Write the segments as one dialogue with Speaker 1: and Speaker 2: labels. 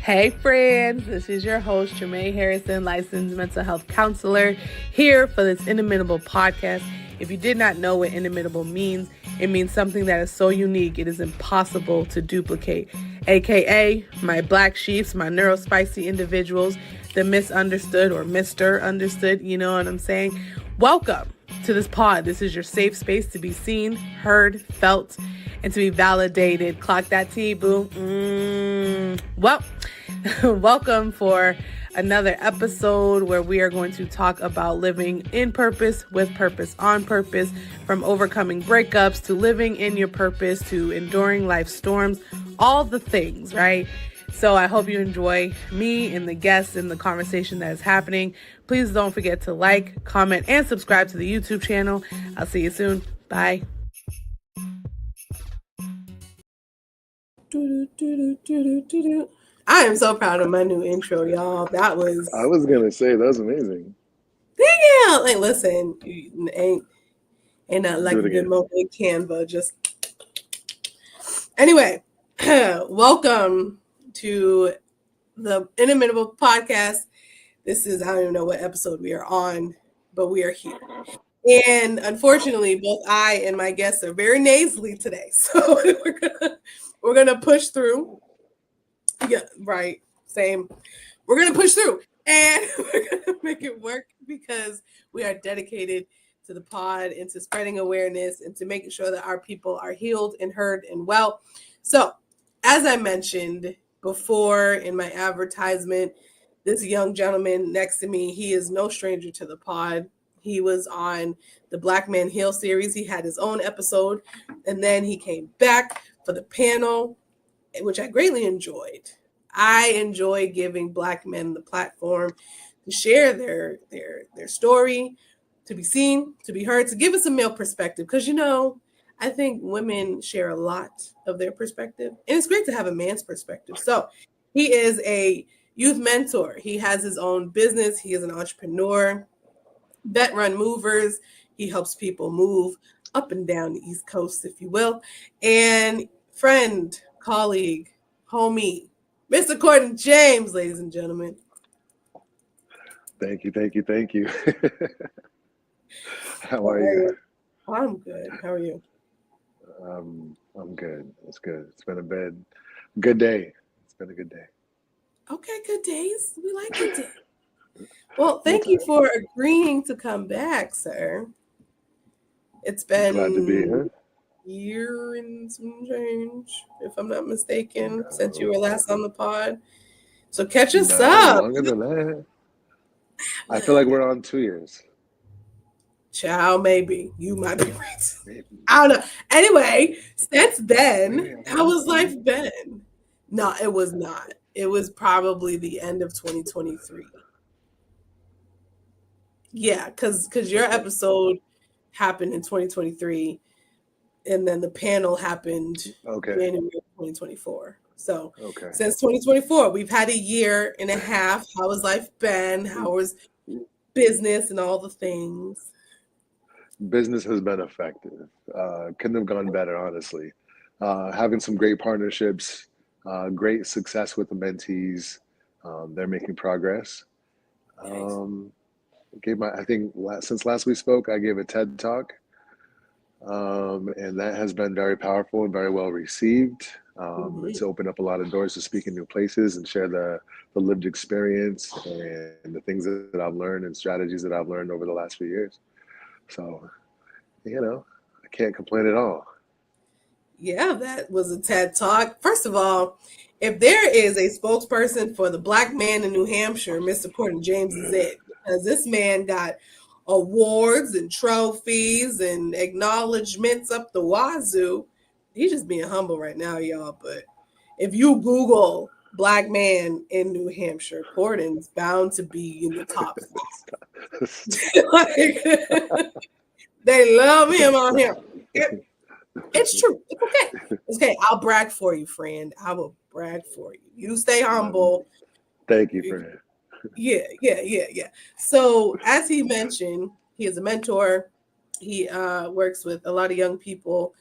Speaker 1: Hey friends, this is your host, Jermaine Harrison, licensed mental health counselor, here for this Inimitable podcast. If you did not know what inimitable means, it means something that is so unique it is impossible to duplicate. AKA my black sheeps, my neurospicy individuals, the misunderstood or Mr. Understood, you know what I'm saying? Welcome to this pod. This is your safe space to be seen, heard, felt, and to be validated. Clock that T, boo. Well, welcome for another episode where we are going to talk about living in purpose, with purpose, on purpose, from overcoming breakups to living in your purpose to enduring life's storms, all the things, right? So I hope you enjoy me and the guests and the conversation that is happening. Please don't forget to like, comment, and subscribe to the YouTube channel. I'll see you soon. Bye. I am so proud of my new intro, y'all. That was...
Speaker 2: I was going to say, that was amazing.
Speaker 1: Damn! Like, listen, ain't not like a good moment in Canva. Just... Anyway, welcome to the Inimitable podcast. This is, I don't even know what episode we are on, but we are here. And unfortunately, both I and my guests are very nasally today. So we're gonna push through. Yeah, right. Same. We're gonna push through and we're gonna make it work because we are dedicated to the pod and to spreading awareness and to making sure that our people are healed and heard and well. So, as I mentioned before in my advertisement, this young gentleman next to me, he is no stranger to the pod. He was on the Black Man Heal series. He had his own episode, and then he came back for the panel, which I greatly enjoyed. I enjoy giving Black men the platform to share their story, to be seen, to be heard, to give us a male perspective. Because, you know, I think women share a lot of their perspective, and it's great to have a man's perspective. So he is a youth mentor. He has his own business. He is an entrepreneur. Vet Run Movers. He helps people move up and down the East Coast, if you will. And friend, colleague, homie, Mr. Cordan James, ladies and gentlemen.
Speaker 2: Thank you. How are you?
Speaker 1: I'm good. How are you?
Speaker 2: I'm good. It's good. It's been a good day. It's been a good day.
Speaker 1: Okay, good days. We like good days. Well, thank you for agreeing to come back, sir. It's been
Speaker 2: glad to be here.
Speaker 1: A year and some change, if I'm not mistaken, since you were last on the pod. So catch us up.
Speaker 2: Longer than that. I feel like we're on 2 years.
Speaker 1: Child, maybe. You might be right. Maybe. I don't know. Anyway, since then, how has life been? No, it was not. It was probably the end of 2023. Yeah, because your episode happened in 2023, and then the panel happened January of 2024. So since 2024, we've had a year and a half. How has life been? How was business and all the things?
Speaker 2: Business has been effective. Couldn't have gone better, honestly. Having some great partnerships, great success with the mentees. They're making progress. I think since last we spoke, I gave a TED Talk, and that has been very powerful and very well received. It's opened up a lot of doors to speak in new places and share the lived experience and the things that I've learned and strategies that I've learned over the last few years. So, you know, I can't complain at all.
Speaker 1: Yeah, that was a TED Talk. First of all, if there is a spokesperson for the Black man in New Hampshire, Mr. Cordan James is it. Because this man got awards and trophies and acknowledgments up the wazoo. He's just being humble right now, y'all. But if you Google Black man in New Hampshire, Cordan's bound to be in the top 5. They love him on here. It's true. It's okay. It's okay. I'll brag for you, friend. I will brag for you. You stay humble.
Speaker 2: Thank you, friend.
Speaker 1: Yeah. So as he mentioned, he is a mentor. He works with a lot of young people,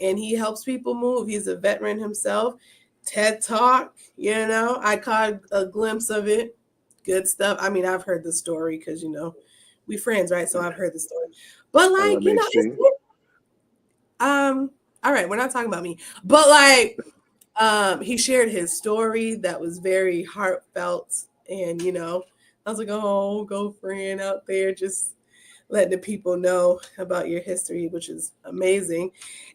Speaker 1: and he helps people move. He's a veteran himself. TED Talk, you know, I caught a glimpse of it. Good stuff. I mean, I've heard the story because, you know, we friends, right? So I've heard the story. But like, you know,
Speaker 2: LMHC.
Speaker 1: all right, we're not talking about me. But like he shared his story that was very heartfelt, and you know, I was like, oh, go friend out there, just letting the people know about your history, which is amazing.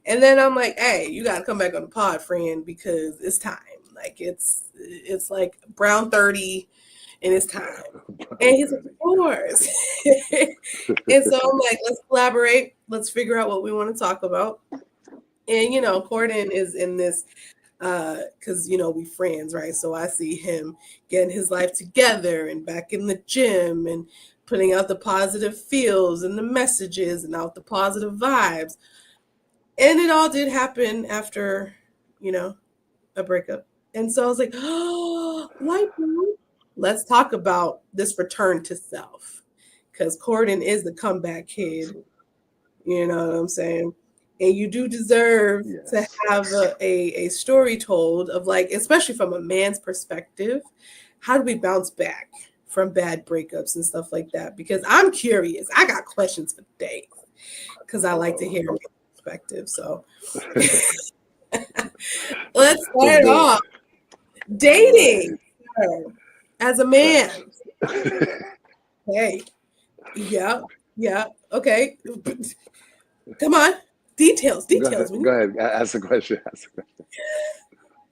Speaker 1: And then I'm like, hey, you gotta come back on the pod, friend, because it's time. Like it's like Brown 30 and it's time. And he's like, of course. And so I'm like, let's collaborate, let's figure out what we want to talk about. And you know, Cordan is in this because you know we friends, right? So I see him getting his life together and back in the gym and putting out the positive feels and the messages and out the positive vibes. And it all did happen after, you know, a breakup. And so I was like, oh, light bulb. Let's talk about this return to self. Because Cordan is the comeback kid. You know what I'm saying? And you do deserve to
Speaker 2: Yes.
Speaker 1: have a story told of like, especially from a man's perspective, how do we bounce back from bad breakups and stuff like that? Because I'm curious. I got questions for days because I like to hear a perspective. So let's start
Speaker 2: Let's
Speaker 1: it
Speaker 2: do
Speaker 1: off.
Speaker 2: it.
Speaker 1: Dating as a man.
Speaker 2: Right.
Speaker 1: Hey, yeah, yeah, okay. Come on. Details.
Speaker 2: Go ahead. Ask the question. Ask the question.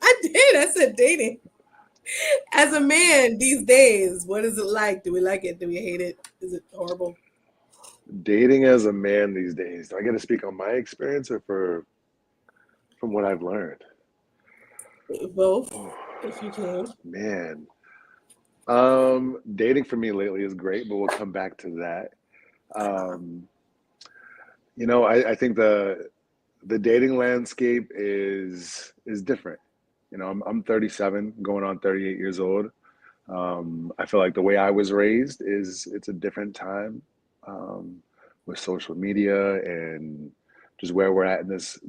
Speaker 1: I did. I said dating. As a man these days, what is it like? Do we like it? Do we hate it? Is it horrible?
Speaker 2: Dating as a man these days. Do I get to speak on my experience or from what I've learned?
Speaker 1: Both,
Speaker 2: Oh,
Speaker 1: if you can.
Speaker 2: man. Dating for me lately is great, but we'll come back to that. Um, you know, I think the dating landscape is different. You know, I'm 37, going on 38 years old. I feel like the way I was raised is it's a different time um, with social media and just where we're at in this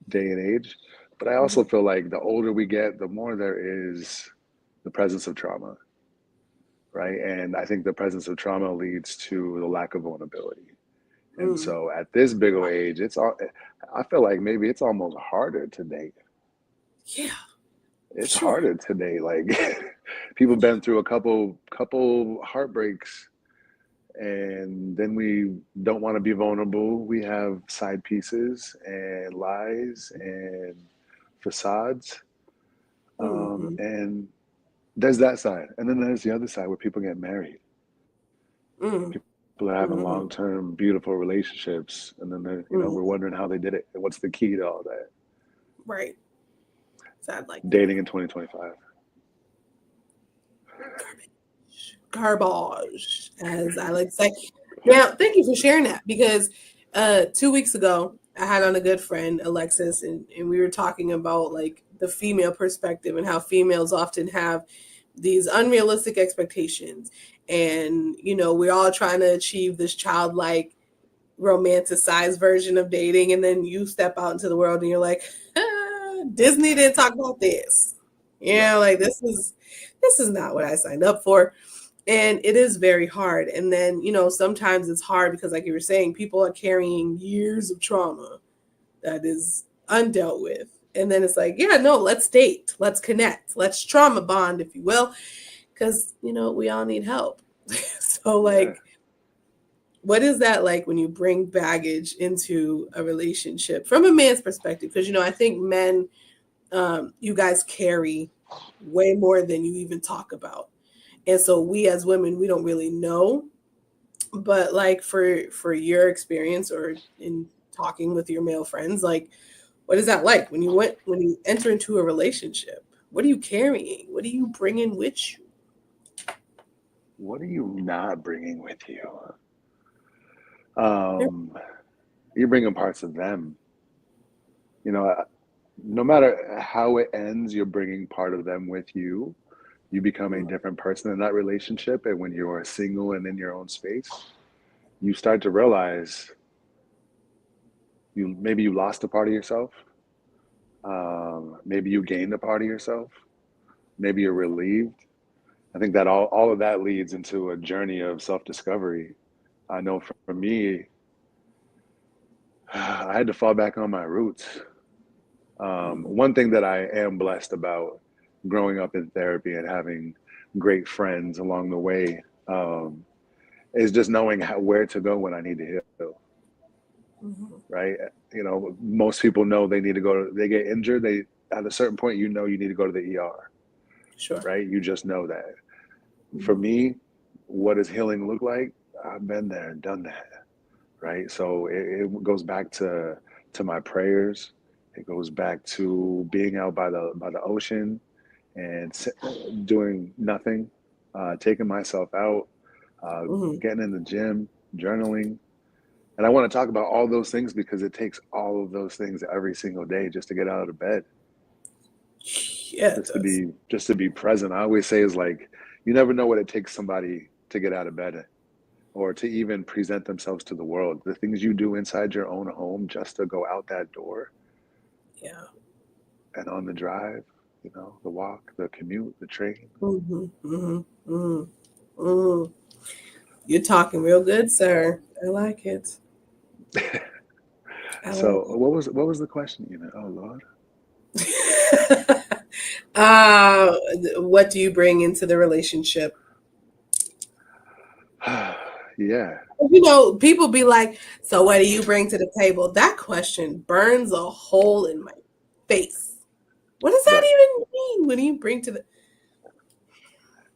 Speaker 2: day and age. But I also
Speaker 1: Mhm.
Speaker 2: feel like the older we get, the more there is the presence of trauma, right? And I think the presence of trauma leads to the lack of vulnerability. And
Speaker 1: Mm.
Speaker 2: so at this big old age, I feel like maybe it's almost harder to date.
Speaker 1: Yeah, for
Speaker 2: It's
Speaker 1: sure.
Speaker 2: harder to date. Like people been through a couple heartbreaks and then we don't want to be vulnerable. We have side pieces and lies and facades.
Speaker 1: Mm-hmm.
Speaker 2: And there's that side. And then there's the other side where people get married.
Speaker 1: Mm.
Speaker 2: People are having
Speaker 1: Mm-hmm.
Speaker 2: long-term, beautiful relationships. And then
Speaker 1: Mm.
Speaker 2: we're wondering how they did it and what's the key to all that.
Speaker 1: Right. Sad like that.
Speaker 2: Dating in 2025.
Speaker 1: Garbage, as I like to say. Now, thank you for sharing that because 2 weeks ago I had on a good friend, Alexis, and we were talking about like the female perspective and how females often have these unrealistic expectations. And, you know, we're all trying to achieve this childlike romanticized version of dating. And then you step out into the world and you're like, Disney didn't talk about this.
Speaker 2: Right.
Speaker 1: Yeah, like this is not what I signed up for. And it is very hard. And then, you know, sometimes it's hard because, like you were saying, people are carrying years of trauma that is undealt with. And then it's like, yeah, no, let's date, let's connect, let's trauma bond, if you will, because, you know, we all need help. So,
Speaker 2: Yeah.
Speaker 1: like, what is that like when you bring baggage into a relationship from a man's perspective? Because, you know, I think men, you guys carry way more than you even talk about. And so we as women, we don't really know. But like for your experience or in talking with your male friends, like what is that like when you enter into a relationship? What are you carrying? What are you bringing with you?
Speaker 2: What are you not bringing with you? Um, you're bringing parts of them. You know, no matter how it ends, you're bringing part of them with you. You become a different person in that relationship. And when you are single and in your own space, you start to realize you lost a part of yourself. Maybe you gained a part of yourself. Maybe you're relieved. I think that all of that leads into a journey of self-discovery. I know for me, I had to fall back on my roots. One thing that I am blessed about growing up in therapy and having great friends along the way is just knowing where to go when I need to heal. Right? You know, most people know they need to they get injured. They at a certain point, you know, you need to go to the ER.
Speaker 1: Sure.
Speaker 2: Right? You just know that. For me, what does healing look like? I've been there and done that. Right? So it goes back to my prayers. It goes back to being out by the ocean and doing nothing, taking myself out, getting in the gym, journaling. And I want to talk about all those things because it takes all of those things every single day just to get out of bed.
Speaker 1: Yeah,
Speaker 2: just to be present. I always say is like, you never know what it takes somebody to get out of bed or to even present themselves to the world. The things you do inside your own home just to go out that door.
Speaker 1: Yeah.
Speaker 2: And on the drive, you know, the walk, the commute, the train.
Speaker 1: You're talking real good, sir. I like it.
Speaker 2: So what was the question? You know, oh Lord.
Speaker 1: What do you bring into the relationship?
Speaker 2: Yeah.
Speaker 1: You know, people be like, so what do you bring to the table? That question burns a hole in my face. What does that even mean? What do you bring to the...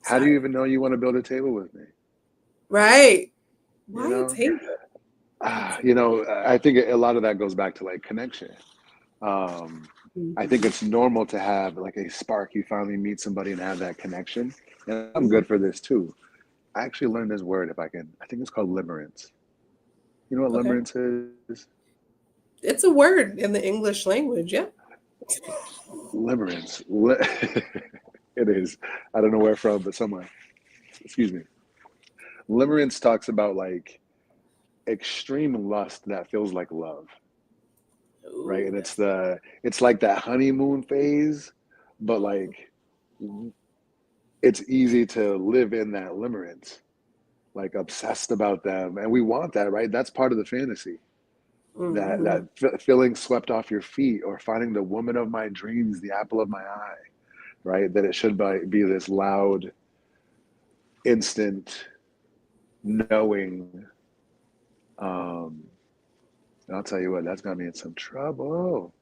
Speaker 2: How do you even know you want to build a table with me?
Speaker 1: Right. Why
Speaker 2: You know?
Speaker 1: a table?
Speaker 2: You know, I think a lot of that goes back to like connection. I think it's normal to have like a spark. You finally meet somebody and have that connection. And I'm good for this too. I actually learned this word, if I can. I think it's called limerence. You know what limerence is?
Speaker 1: It's a word in the English language, yeah.
Speaker 2: Limerence. It is. I don't know where from, but somewhere. Excuse me. Limerence talks about like extreme lust that feels like love.
Speaker 1: Ooh,
Speaker 2: right? And it's like that honeymoon phase, but like it's easy to live in that limerence, like obsessed about them, and we want that, right? That's part of the fantasy. That feeling swept off your feet, or finding the woman of my dreams, the apple of my eye, right? That it should be this loud, instant knowing. And I'll tell you what, that's got me in some trouble.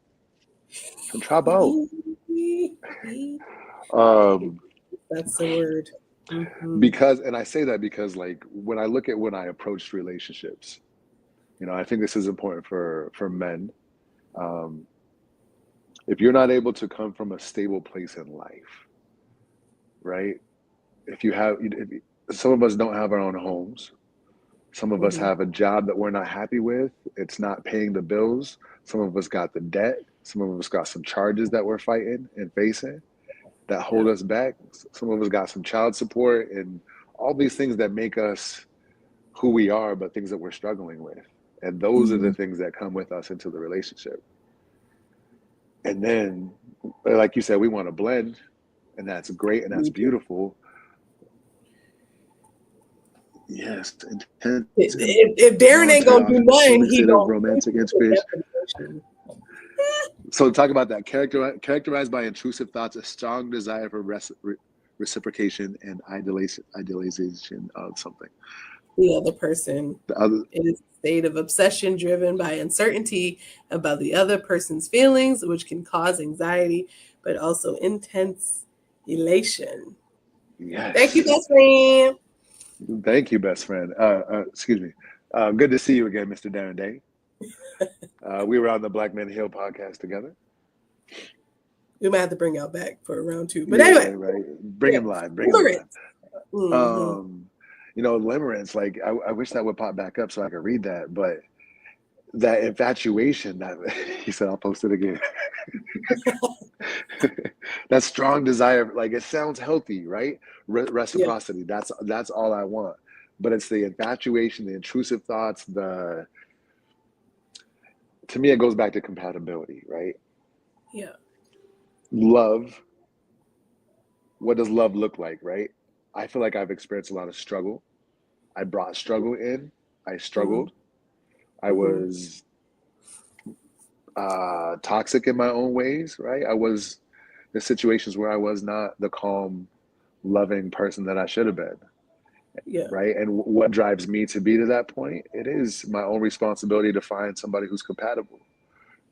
Speaker 2: Some trouble.
Speaker 1: That's the word.
Speaker 2: Because, and I say that because like when I look at when I approached relationships, you know, I think this is important for men. If you're not able to come from a stable place in life, right? Some of us don't have our own homes. Some of us have a job that we're not happy with. It's not paying the bills. Some of us got the debt. Some of us got some charges that we're fighting and facing that hold us back. Some of us got some child support and all these things that make us who we are, but things that we're struggling with. And those are the things that come with us into the relationship. And then, like you said, we want to blend, and that's great and that's beautiful. Yes, intense.
Speaker 1: If Darren ain't gonna do nothing, he gonna
Speaker 2: romantic inspiration. So talk about that. Characterized by intrusive thoughts, a strong desire for reciprocation and idealization of something.
Speaker 1: The other person. It is a state of obsession driven by uncertainty about the other person's feelings, which can cause anxiety, but also intense elation.
Speaker 2: Yes.
Speaker 1: Thank you, best friend.
Speaker 2: Thank you, best friend. Excuse me. Good to see you again, Mr. Darren Day. We were on the Black Men Heal podcast together.
Speaker 1: We might have to bring y'all back for round 2. But anyway.
Speaker 2: Right. Bring him live. Bring him live. You know, limerence, like I wish that would pop back up so I could read that, but that infatuation that he said, I'll post it again. That strong desire, like it sounds healthy, right? Reciprocity. That's all I want. But it's the infatuation, the intrusive thoughts, to me it goes back to compatibility, right?
Speaker 1: Yeah.
Speaker 2: Love, what does love look like, right? I feel like I've experienced a lot of struggle. I brought struggle in. I
Speaker 1: Mm-hmm.
Speaker 2: struggled. I was toxic in my own ways, right? I was the situations where I was not the calm, loving person that I should have been,
Speaker 1: Yeah.
Speaker 2: right? And what drives me to be to that point? It is my own responsibility to find somebody who's compatible,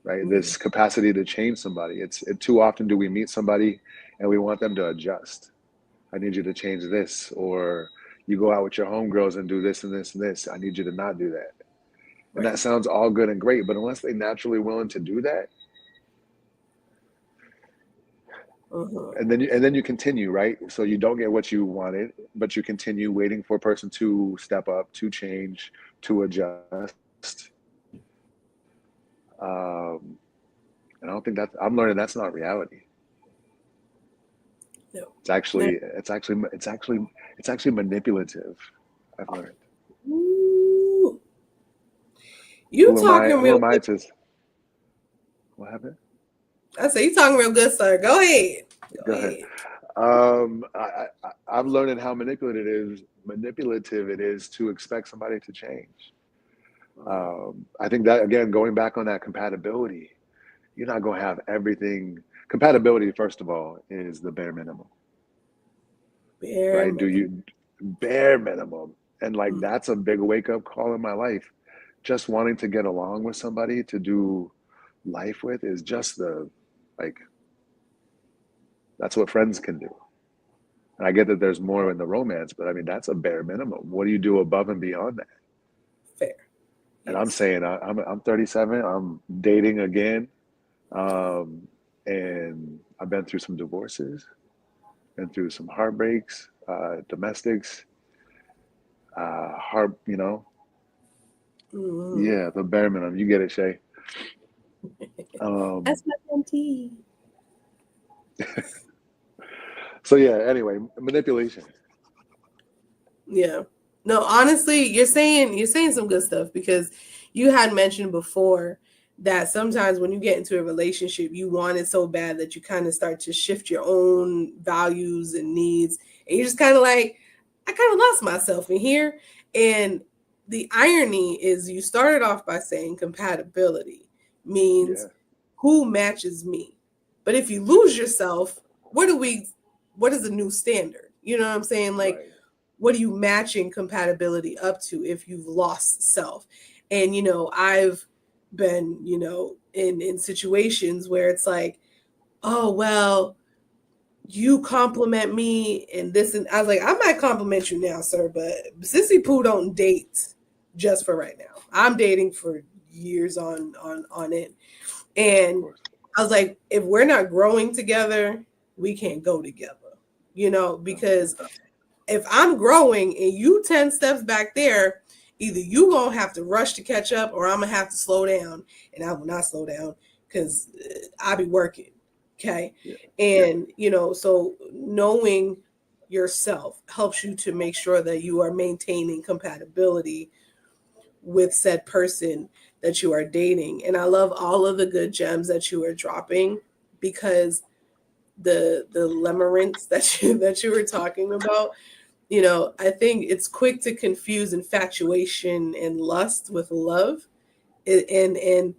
Speaker 2: right?
Speaker 1: Mm-hmm.
Speaker 2: This capacity to change somebody. Too often do we meet somebody and we want them to adjust. I need you to change this, or you go out with your homegirls and do this and this and this. I need you to not do that. And that
Speaker 1: Right.
Speaker 2: sounds all good and great, but unless they naturally willing to do that,
Speaker 1: Uh-huh.
Speaker 2: and then you continue, right? So you don't get what you wanted, but you continue waiting for a person to step up, to change, to adjust. Um, and I don't think that I'm learning that's not reality.
Speaker 1: No.
Speaker 2: It's actually it's actually it's actually it's actually manipulative. I've learned.
Speaker 1: Ooh. You
Speaker 2: Who am I?
Speaker 1: talking
Speaker 2: Who
Speaker 1: real
Speaker 2: am I
Speaker 1: good.
Speaker 2: to? What happened?
Speaker 1: I say you talking real good, sir. Go ahead. Go
Speaker 2: Go ahead.
Speaker 1: ahead.
Speaker 2: I'm learning how manipulative it is to expect somebody to change. I think that again, going back on that compatibility, you're not going to have everything. Compatibility, first of all, is the bare minimum,
Speaker 1: Bare
Speaker 2: right? Do
Speaker 1: minimum.
Speaker 2: you bare minimum? And like
Speaker 1: Mm.
Speaker 2: that's a big wake up call in my life. Just wanting to get along with somebody to do life with is just the like that's what friends can do. And I get that there's more in the romance, but I mean that's a bare minimum. What do you do above and beyond that?
Speaker 1: Fair.
Speaker 2: And I'm
Speaker 1: Yes.
Speaker 2: saying I'm 37. I'm dating again, um, and I've been through some divorces, been through some heartbreaks, domestics, heart.
Speaker 1: Mm.
Speaker 2: Yeah, the bare minimum. You get it, Shay. Um,
Speaker 1: That's my mentee.
Speaker 2: so yeah. Anyway, manipulation.
Speaker 1: Yeah. No, honestly, you're saying some good stuff because you had mentioned before that sometimes when you get into a relationship, you want it so bad that you kind of start to shift your own values and needs. And you're just kind of like, I kind of lost myself in here. And the irony is you started off by saying compatibility means
Speaker 2: Yeah.
Speaker 1: who matches me. But if you lose yourself, what is the new standard? You know what I'm saying? Like
Speaker 2: Right.
Speaker 1: what are you matching compatibility up to if you've lost self? And I've been in situations where it's like, oh well, you compliment me and this, and I was like, I might compliment you now, sir, but Sissy Pooh don't date just for right now. I'm dating for years on it.
Speaker 2: Of
Speaker 1: And
Speaker 2: course.
Speaker 1: I was like, if we're not growing together, we can't go together,
Speaker 2: No.
Speaker 1: because if I'm growing and you 10 steps back there, either you gonna have to rush to catch up or I'm gonna have to slow down, and I will not slow down because I be working. Okay.
Speaker 2: Yeah.
Speaker 1: And so knowing yourself helps you to make sure that you are maintaining compatibility with said person that you are dating. And I love all of the good gems that you are dropping because the limerence that you were talking about, I think it's quick to confuse infatuation and lust with love. And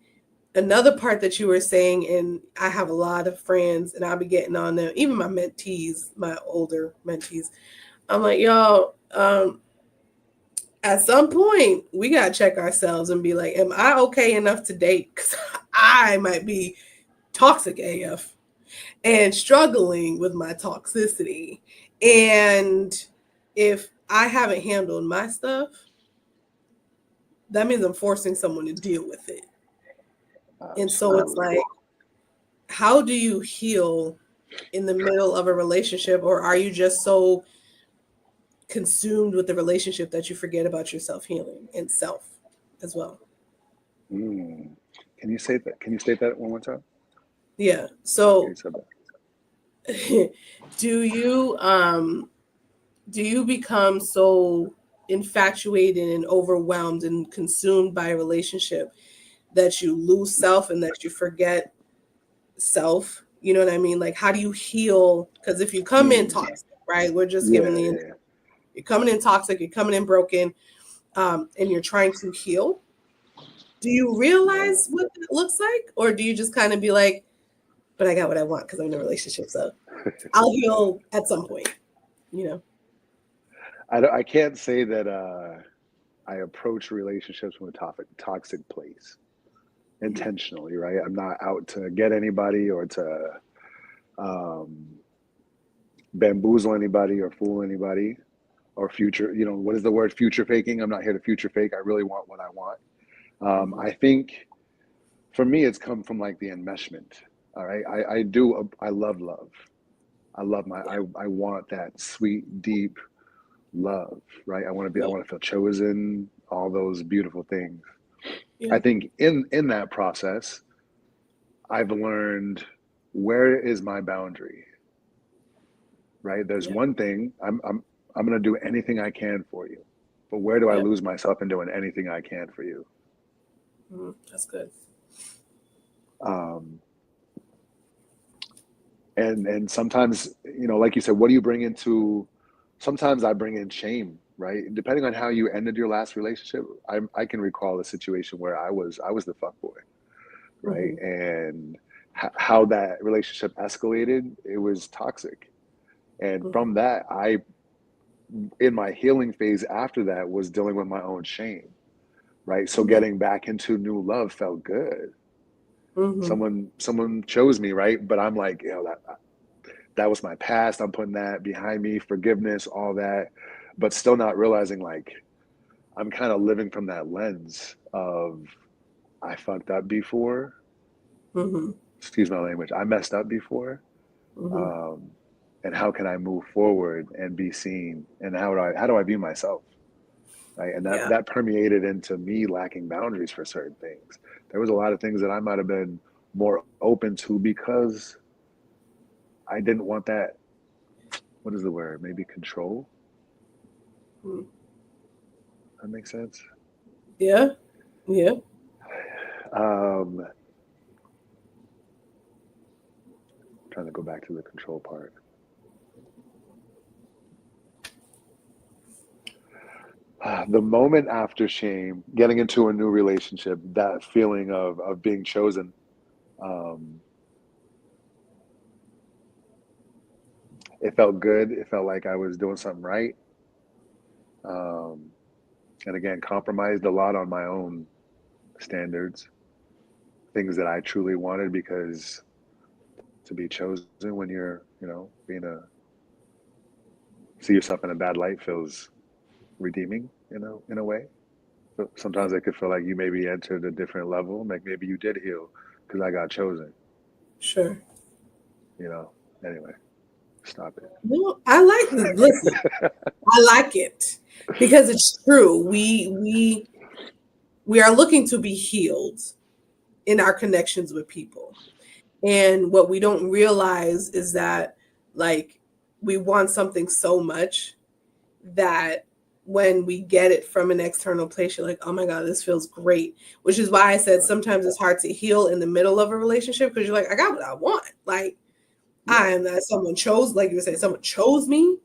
Speaker 1: another part that you were saying, and I have a lot of friends, and I'll be getting on them, even my mentees, my older mentees. I'm like, y'all, at some point, we got to check ourselves and be like, am I okay enough to date? Because I might be toxic AF and struggling with my toxicity. And if I haven't handled my stuff, that means I'm forcing someone to deal with it. And so it's
Speaker 2: Absolutely.
Speaker 1: like, how do you heal in the middle of a relationship? Or are you just so consumed with the relationship that you forget about your self healing and self as well?
Speaker 2: Mm. Can you say that? Can you state that one more time?
Speaker 1: Yeah.
Speaker 2: In case
Speaker 1: So
Speaker 2: of that.
Speaker 1: do you become so infatuated and overwhelmed and consumed by a relationship that you lose self and that you forget self? You know what I mean? Like, how do you heal? Because if you come in toxic, right? We're just giving you're coming in toxic, you're coming in broken, and you're trying to heal. Do you realize what that looks like? Or do you just kind of be like, but I got what I want because I'm in a relationship, so I'll heal at some point, you know?
Speaker 2: I can't say that I approach relationships from a toxic place intentionally, right? I'm not out to get anybody or to bamboozle anybody or fool anybody or future, what is the word, future faking? I'm not here to future fake. I really want what I want. I think for me, it's come from like the enmeshment. All right. I love love. I love I want that sweet, deep love, right? I want to feel chosen, all those beautiful things. Yeah. I think in that process, I've learned, where is my boundary? Right? There's one thing, I'm going to do anything I can for you, but where do I lose myself in doing anything I can for you?
Speaker 1: That's good.
Speaker 2: And sometimes, like you said, what do you bring into? Sometimes I bring in shame, right? Depending on how you ended your last relationship, I can recall a situation where I was the fuckboy, right? And how that relationship escalated, it was toxic. And from that, in my healing phase after that, was dealing with my own shame, right? So getting back into new love felt good. Someone chose me, right? But I'm like, that was my past. I'm putting that behind me, forgiveness, all that, but still not realizing, like, I'm kind of living from that lens of, I fucked up before. Excuse my language. I messed up before. And how can I move forward and be seen? And how do I view myself? Right. And that permeated into me lacking boundaries for certain things. There was a lot of things that I might have been more open to because I didn't want that. What is the word? Maybe control. That makes sense.
Speaker 1: Yeah. Yeah.
Speaker 2: Trying to go back to the control part. The moment after shame, getting into a new relationship, that feeling of being chosen, it felt good. It felt like I was doing something right. And again, compromised a lot on my own standards, things that I truly wanted, because to be chosen when you're, see yourself in a bad light feels redeeming, in a way. So sometimes it could feel like you maybe entered a different level, like maybe you did heal because I got chosen.
Speaker 1: Sure.
Speaker 2: Anyway, stop it.
Speaker 1: No, I like this. Listen, I like it because it's true. We are looking to be healed in our connections with people. And what we don't realize is that, like, we want something so much that when we get it from an external place, you're like, oh my God, this feels great. Which is why I said sometimes it's hard to heal in the middle of a relationship, because you're like, I got what I want. Like, I am that someone chose, like you said, someone chose me.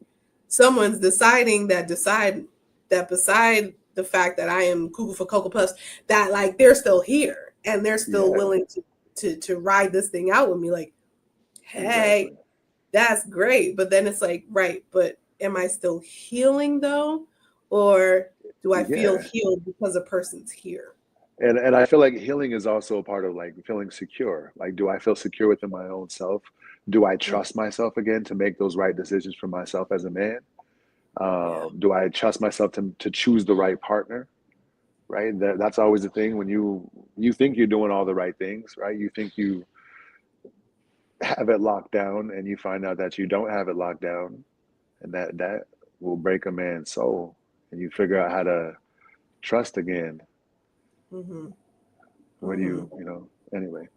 Speaker 1: Someone's deciding that beside the fact that I am cuckoo for Cocoa Puffs, that like they're still here and they're still willing to ride this thing out with me. Like, hey, that's great. But then it's like, right, but am I still healing though? Or do I feel healed because a person's here?
Speaker 2: And I feel like healing is also a part of like feeling secure. Like, do I feel secure within my own self? Do I trust myself again to make those right decisions for myself as a man? Do I trust myself to choose the right partner? Right. That's always the thing when you think you're doing all the right things, right? You think you have it locked down and you find out that you don't have it locked down, and that will break a man's soul, and you figure out how to trust again. What do you anyway,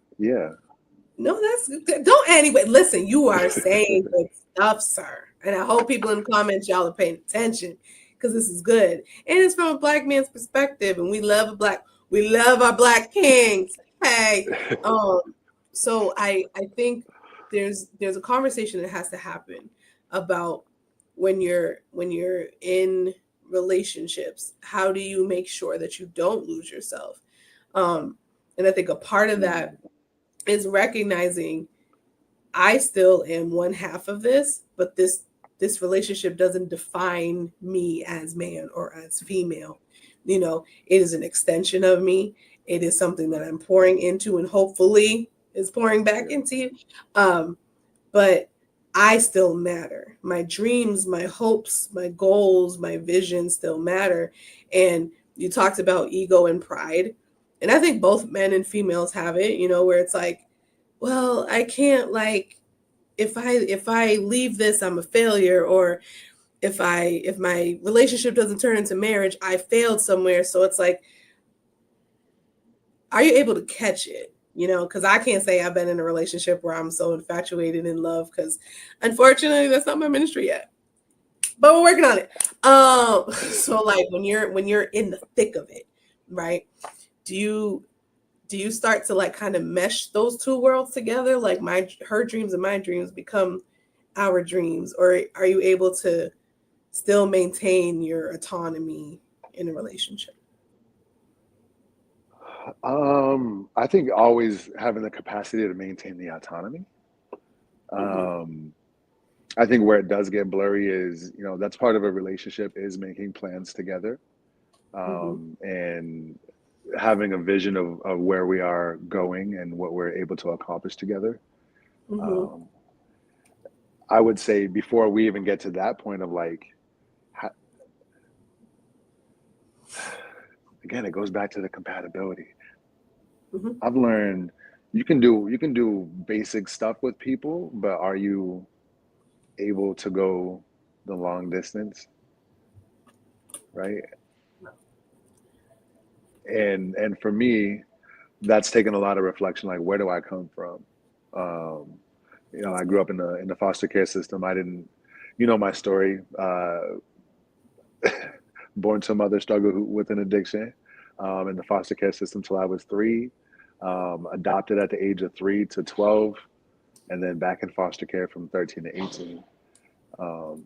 Speaker 1: No, that's good. Don't anyway. Listen, you are saying good stuff, sir. And I hope people in the comments, y'all are paying attention, because this is good. And it's from a Black man's perspective. And we love our Black kings. Hey. So I think there's a conversation that has to happen about when you're in relationships, how do you make sure that you don't lose yourself? And I think a part of that is recognizing I still am one half of this, but this relationship doesn't define me as man or as female. It is an extension of me. It is something that I'm pouring into and hopefully is pouring back into you. But I still matter. My dreams, my hopes, my goals, my vision still matter. And you talked about ego and pride. And I think both men and females have it, where it's like, well, I can't, like, if I leave this, I'm a failure, or if my relationship doesn't turn into marriage, I failed somewhere. So it's like, are you able to catch it? Because I can't say I've been in a relationship where I'm so infatuated in love, because unfortunately that's not my ministry yet, but we're working on it. So like when you're in the thick of it, right? Do you start to like kind of mesh those two worlds together? Like her dreams and my dreams become our dreams, or are you able to still maintain your autonomy in a relationship?
Speaker 2: I think always having the capacity to maintain the autonomy.
Speaker 1: Mm-hmm.
Speaker 2: I think where it does get blurry is, that's part of a relationship, is making plans together,
Speaker 1: Mm-hmm.
Speaker 2: and having a vision of where we are going and what we're able to accomplish together.
Speaker 1: Mm-hmm.
Speaker 2: Um, I would say before we even get to that point of like, again, it goes back to the compatibility.
Speaker 1: Mm-hmm.
Speaker 2: I've learned you can do basic stuff with people, but are you able to go the long distance, right? And for me, that's taken a lot of reflection. Like, where do I come from? Um, I grew up in the foster care system. I didn't, my story. Born to a mother struggle with an addiction, in the foster care system till I was 3. Adopted at the age of 3 to 12, and then back in foster care from 13 to 18. Um,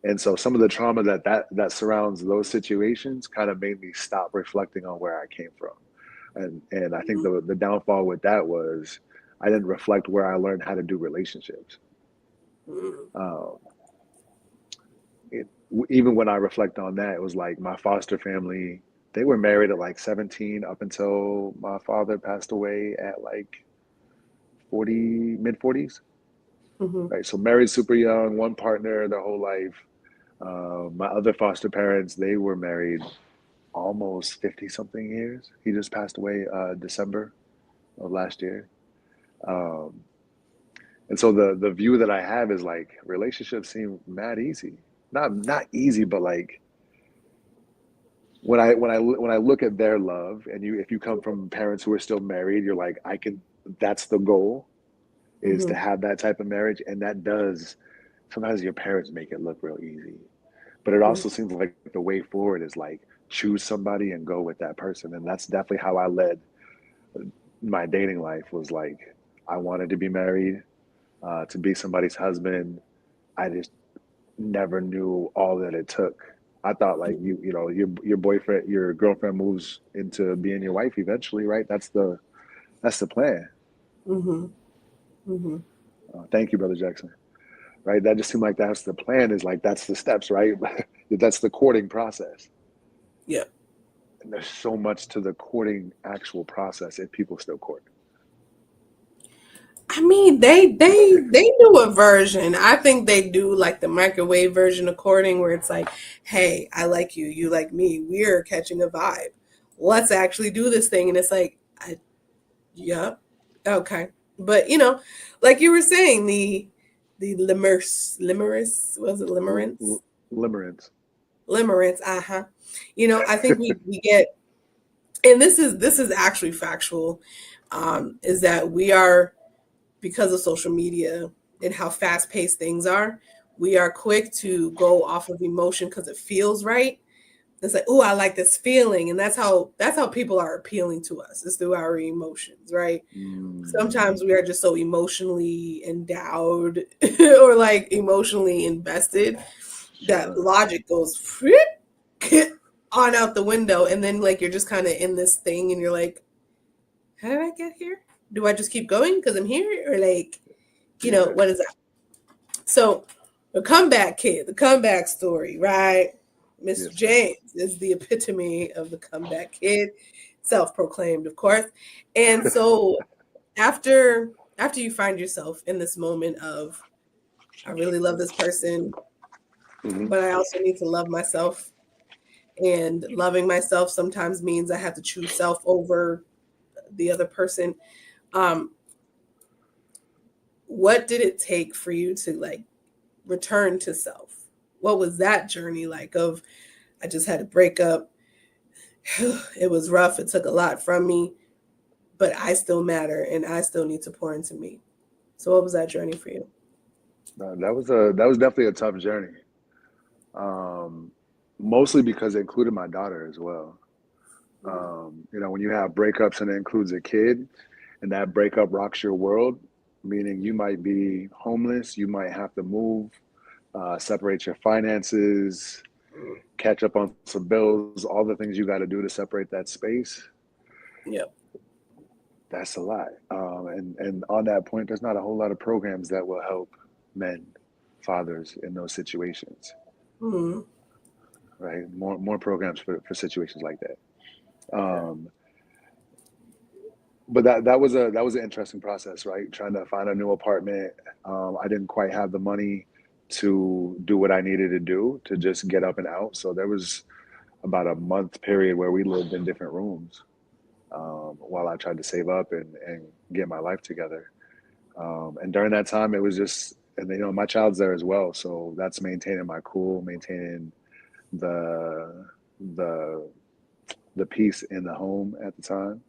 Speaker 2: and so some of the trauma that surrounds those situations kind of made me stop reflecting on where I came from. And I think the downfall with that was I didn't reflect where I learned how to do relationships.
Speaker 1: Mm-hmm.
Speaker 2: Um, Even when I reflect on that, it was like my foster family, they were married at like 17 up until my father passed away at like 40, mid 40s.
Speaker 1: Mm-hmm.
Speaker 2: Right. So married super young, one partner their whole life. My other foster parents, they were married almost 50 something years. He just passed away December of last year. Um, and so the view that I have is like relationships seem mad easy. Not easy, but like when I look at their love, and if you come from parents who are still married, you're like, that's the goal, is to
Speaker 1: Mm-hmm.
Speaker 2: have that type of marriage. And that does, sometimes your parents make it look real easy. But it
Speaker 1: Mm-hmm.
Speaker 2: also seems like the way forward is like choose somebody and go with that person. And that's definitely how I led my dating life, was like I wanted to be married, to be somebody's husband. I just never knew all that it took. I thought like your boyfriend, your girlfriend moves into being your wife eventually, right? That's the plan.
Speaker 1: Mm-hmm. Mm-hmm.
Speaker 2: Thank you, Brother Jackson. Right? That just seemed like that's the plan. Is like that's the steps, right? That's the courting process.
Speaker 1: Yeah.
Speaker 2: And there's so much to the courting actual process if people still court.
Speaker 1: I mean, they do a version. I think they do like the microwave version of courting, where it's like, hey, I like you, you like me, we're catching a vibe. Let's actually do this thing. And it's like, yep, okay. But like you were saying, the limerence, was it limerence?
Speaker 2: Limerence.
Speaker 1: Limerence, uh-huh. I think we get, and this is actually factual, is that we are, because of social media and how fast paced things are, we are quick to go off of emotion because it feels right. It's like, oh, I like this feeling. And that's how people are appealing to us, is through our emotions, right? Sometimes we are just so emotionally endowed or like emotionally invested that logic goes on out the window. And then like you're just kind of in this thing and you're like, how did I get here? Do I just keep going because I'm here? Or like, what is that? So the comeback kid, the comeback story, right? Mr. James is the epitome of the comeback kid, self-proclaimed, of course. And so after you find yourself in this moment of, I really love this person, but I also need to love myself. And loving myself sometimes means I have to choose self over the other person. What did it take for you to like return to self? What was that journey like of, I just had to break up. It was rough. It took a lot from me, but I still matter and I still need to pour into me. So what was that journey for you?
Speaker 2: That was definitely a tough journey. Mostly because it included my daughter as well. When you have breakups and it includes a kid, and that breakup rocks your world, meaning you might be homeless, you might have to move, separate your finances, catch up on some bills, all the things you got to do to separate that space.
Speaker 1: Yep.
Speaker 2: That's a lot. And on that point, there's not a whole lot of programs that will help men, fathers in those situations. Right? More programs for situations like that. But that was an interesting process, right? Trying to find a new apartment. I didn't quite have the money to do what I needed to do to just get up and out. So there was about a month period where we lived in different rooms while I tried to save up and get my life together. And during that time, it was just, and my child's there as well. So that's maintaining my cool, maintaining the peace in the home at the time.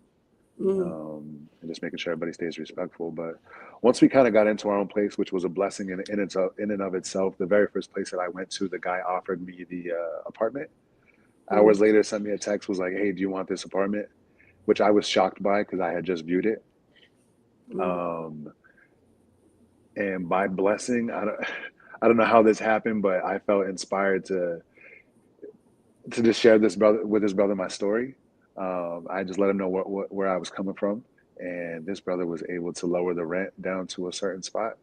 Speaker 2: And just making sure everybody stays respectful. But once we kind of got into our own place, which was a blessing in and of itself, the very first place that I went to, the guy offered me the apartment. Hours later, sent me a text, was like, "Hey, do you want this apartment?" Which I was shocked by because I had just viewed it. And by blessing, I don't know how this happened, but I felt inspired to just share with his brother my story. I just let him know where I was coming from, and this brother was able to lower the rent down to a certain spot,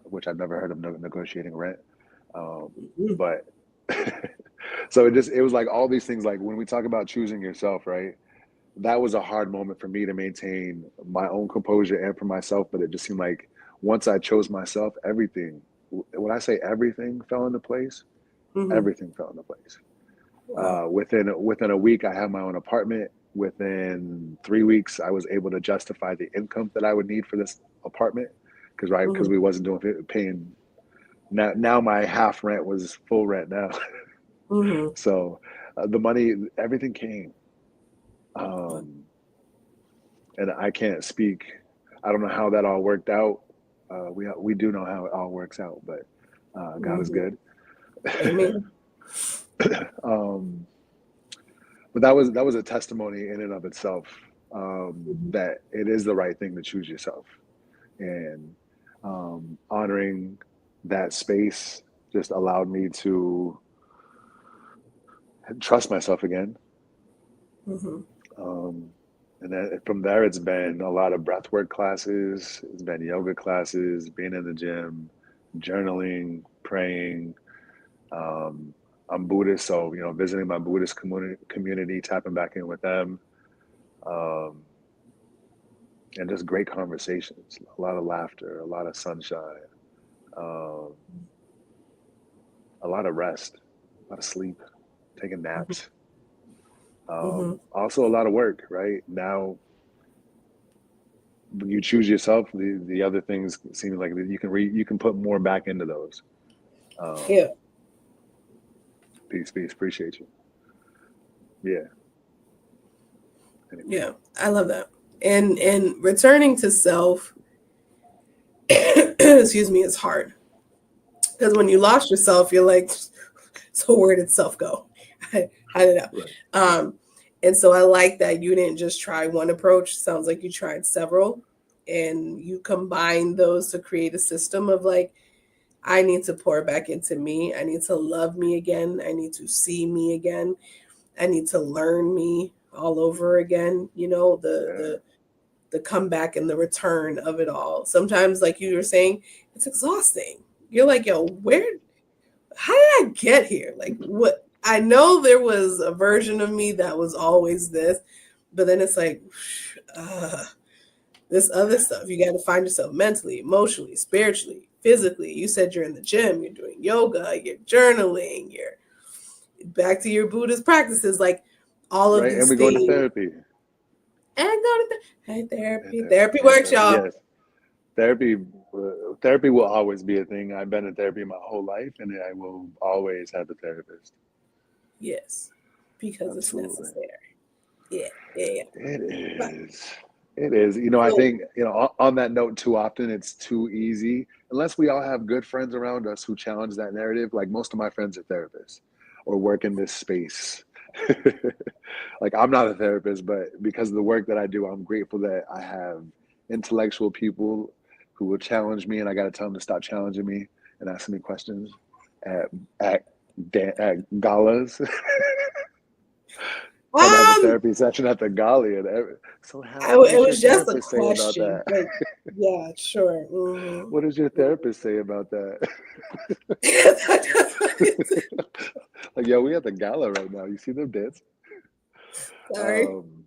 Speaker 2: which I've never heard of negotiating rent. But so it was like all these things. Like when we talk about choosing yourself, right? That was a hard moment for me to maintain my own composure and for myself. But it just seemed like once I chose myself, everything. When I say everything fell into place, everything fell into place. Wow. Within a week, I had my own apartment. Within 3 weeks, I was able to justify the income that I would need for this apartment because we wasn't paying. Now my half rent was full rent now. So the money, everything came. And I can't speak. I don't know how that all worked out. We do know how it all works out, but God is good.
Speaker 1: Amen.
Speaker 2: But that was a testimony in and of itself that it is the right thing to choose yourself, and honoring that space just allowed me to trust myself again. And then from there, it's been a lot of breathwork classes. It's been yoga classes, being in the gym, journaling, praying. I'm Buddhist, so visiting my Buddhist community, tapping back in with them, and just great conversations. A lot of laughter, a lot of sunshine, a lot of rest, a lot of sleep, taking naps. Also, a lot of work. Right now, when you choose yourself, the other things seem like you can put more back into those.
Speaker 1: Yeah.
Speaker 2: Peace. Appreciate you. Yeah.
Speaker 1: Anyway. Yeah, I love that. And returning to self, excuse me, is hard. Because when you lost yourself, you're like, So where did self go? I don't know.
Speaker 2: Right.
Speaker 1: And so I like that you didn't just try one approach. Sounds like you tried several, and you combine those to create a system of like, I need to pour back into me. I need to love me again. I need to see me again. I need to learn me all over again. You know, the comeback and the return of it all. Sometimes, like you were saying, it's exhausting. You're like, yo, how did I get here? Like, what? I know there was a version of me that was always this, but then it's like, uh, this other stuff. You got to find yourself mentally, emotionally, spiritually, physically. You said you're in the gym, you're doing yoga, you're journaling, you're back to your Buddhist practices, like all of
Speaker 2: Right. And
Speaker 1: these
Speaker 2: we go into
Speaker 1: things.
Speaker 2: therapy.
Speaker 1: And go to therapy. Therapy works, y'all.
Speaker 2: Yes. Therapy, therapy will always be a thing. I've been in therapy my whole life, and I will always have a therapist.
Speaker 1: Yes, because it's
Speaker 2: Absolutely.
Speaker 1: necessary. Yeah, yeah.
Speaker 2: It
Speaker 1: But,
Speaker 2: is. It is. I think, on that note, too often it's too easy. Unless we all have good friends around us who challenge that narrative. Like most of my friends are therapists or work in this space. Like I'm not a therapist, but because of the work that I do, I'm grateful that I have intellectual people who will challenge me, and I got to tell them to stop challenging me and asking me questions at at, at galas. Had to have a
Speaker 1: um,
Speaker 2: therapy session at the gala. So, what
Speaker 1: it
Speaker 2: does your
Speaker 1: was just a
Speaker 2: therapist say about
Speaker 1: question,
Speaker 2: that?
Speaker 1: but yeah, sure. Mm-hmm.
Speaker 2: What does your therapist say about that? Like, yo, we at the gala right now. You see them dance?
Speaker 1: Sorry.
Speaker 2: Um,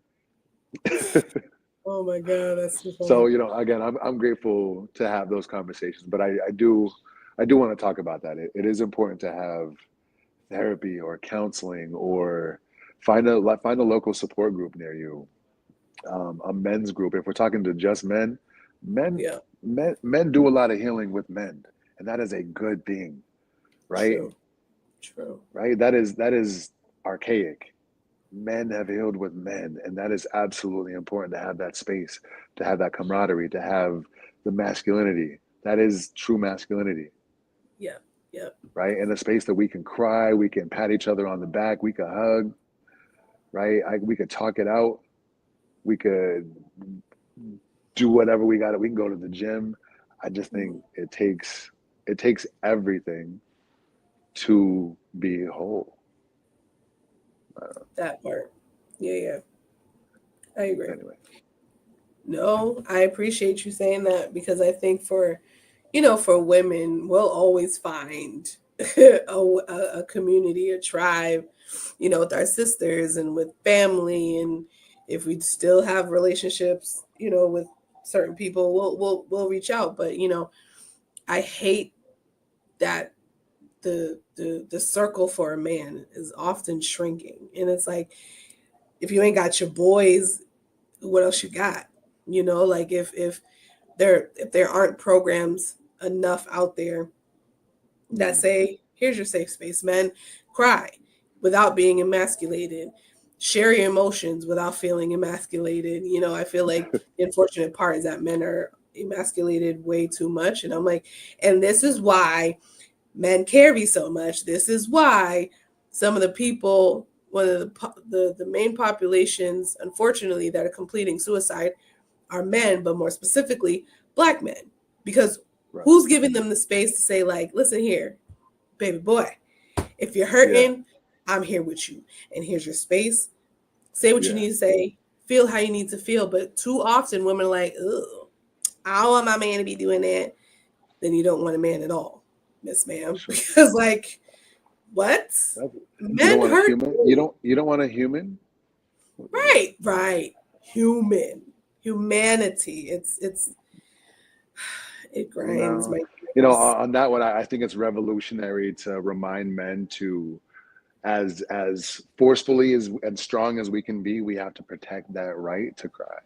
Speaker 1: Oh my god, that's too
Speaker 2: so,
Speaker 1: funny.
Speaker 2: again, I'm grateful to have those conversations, but I do want to talk about that. It is important to have therapy or counseling or find a local support group near you, a men's group. If we're talking to just men, men
Speaker 1: Yeah,
Speaker 2: men do a lot of healing with men, and that is a good thing, right?
Speaker 1: true, true.
Speaker 2: Right? That is archaic. Men have healed with men, and that is absolutely important to have that space, to have that camaraderie, to have the masculinity. That is true masculinity,
Speaker 1: Yeah, yeah,
Speaker 2: right? In a space that we can cry, we can pat each other on the back, we can hug, right? We could talk it out, we could do whatever we got. We can go to the gym. I just think it takes everything to be whole.
Speaker 1: that part. Yeah, yeah, I agree.
Speaker 2: Anyway,
Speaker 1: No, I appreciate you saying that because I think for women, we'll always find a community, a tribe, with our sisters and with family, and if we still have relationships, with certain people, we'll reach out. But I hate that the circle for a man is often shrinking, and it's like if you ain't got your boys, what else you got? Like if there aren't programs enough out there that say, here's your safe space, men, cry without being emasculated, share your emotions without feeling emasculated. I feel like the unfortunate part is that men are emasculated way too much. And I'm like, and this is why men carry so much. This is why some of the people, one of the main populations, unfortunately, that are completing suicide are men, but more specifically, Black men. Because
Speaker 2: right?
Speaker 1: who's giving them the space to say, like, listen here, baby boy, if you're
Speaker 2: Yeah,
Speaker 1: hurting, I'm here with you. And here's your space. Say what you
Speaker 2: yeah.
Speaker 1: need to say, feel how you need to feel. But too often women are like, ugh, I don't want my man to be doing that. Then you don't want a man at all, Miss Ma'am.
Speaker 2: Sure.
Speaker 1: Because like, what?
Speaker 2: You don't
Speaker 1: Men
Speaker 2: want a
Speaker 1: hurt
Speaker 2: human. You
Speaker 1: too.
Speaker 2: don't want a human.
Speaker 1: Right, right. Human. Humanity. It grinds
Speaker 2: No,
Speaker 1: my gears.
Speaker 2: on that one, I think it's revolutionary to remind men to, as forcefully as and strong as we can be, we have to protect that right to cry.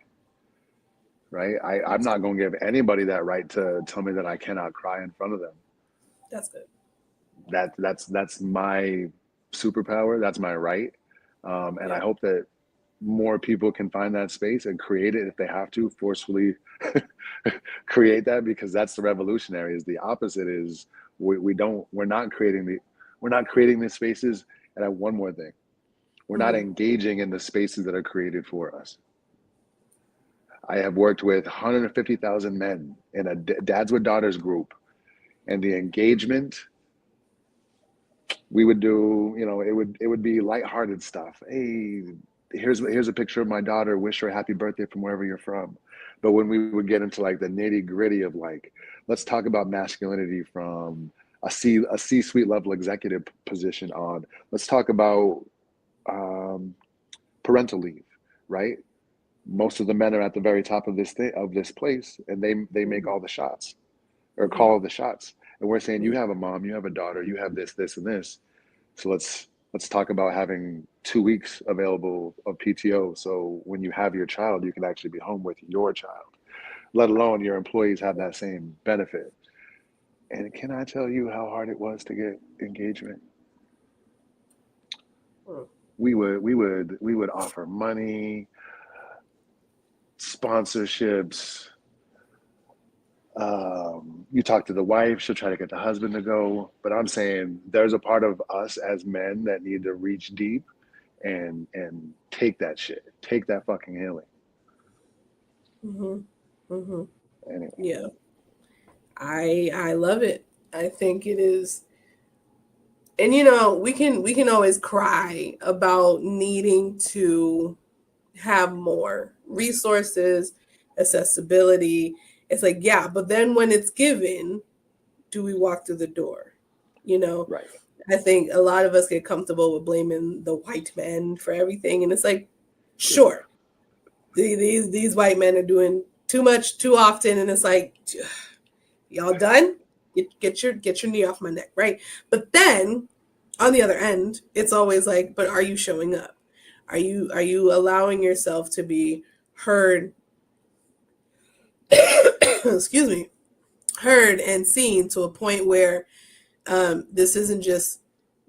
Speaker 2: Right? I'm not going to give anybody that right to tell me that I cannot cry in front of them.
Speaker 1: That's good.
Speaker 2: That's my superpower. That's my right. And I
Speaker 1: Yeah.
Speaker 2: hope that more people can find that space and create it if they have to forcefully create that, because that's the revolutionary. Is the opposite is we're not creating We're not creating these spaces. And I have one more thing. We're not
Speaker 1: Mhm.
Speaker 2: engaging in the spaces that are created for us. I have worked with 150,000 men in a dads with daughters group, and the engagement we would do, it would be lighthearted stuff. Hey, here's a picture of my daughter. Wish her a happy birthday from wherever you're from. But when we would get into like the nitty gritty of like, let's talk about masculinity from a C-suite level executive position on. Let's talk about parental leave, right? Most of the men are at the very top of this place, and they make all the shots or call all the shots. And we're saying, you have a mom, you have a daughter, you have this, and this. So let's talk about having 2 weeks available of PTO. So when you have your child, you can actually be home with your child, let alone your employees have that same benefit. And can I tell you how hard it was to get engagement? We would offer money, sponsorships. You talk to the wife, she'll try to get the husband to go. But I'm saying there's a part of us as men that need to reach deep and take that shit, take that fucking healing.
Speaker 1: Mhm. Mhm.
Speaker 2: Anyway,
Speaker 1: Yeah. I love it. I think it is, and we can always cry about needing to have more resources, accessibility. It's like, yeah, but then when it's given, do we walk through the door? You know,
Speaker 2: right.
Speaker 1: I think a lot of us get comfortable with blaming the white men for everything, and it's like, sure, these white men are doing too much too often, and it's like, y'all done? Get your knee off my neck, right? But then on the other end, it's always like, but are you showing up? Are you allowing yourself to be heard? Excuse me, heard and seen to a point where this isn't just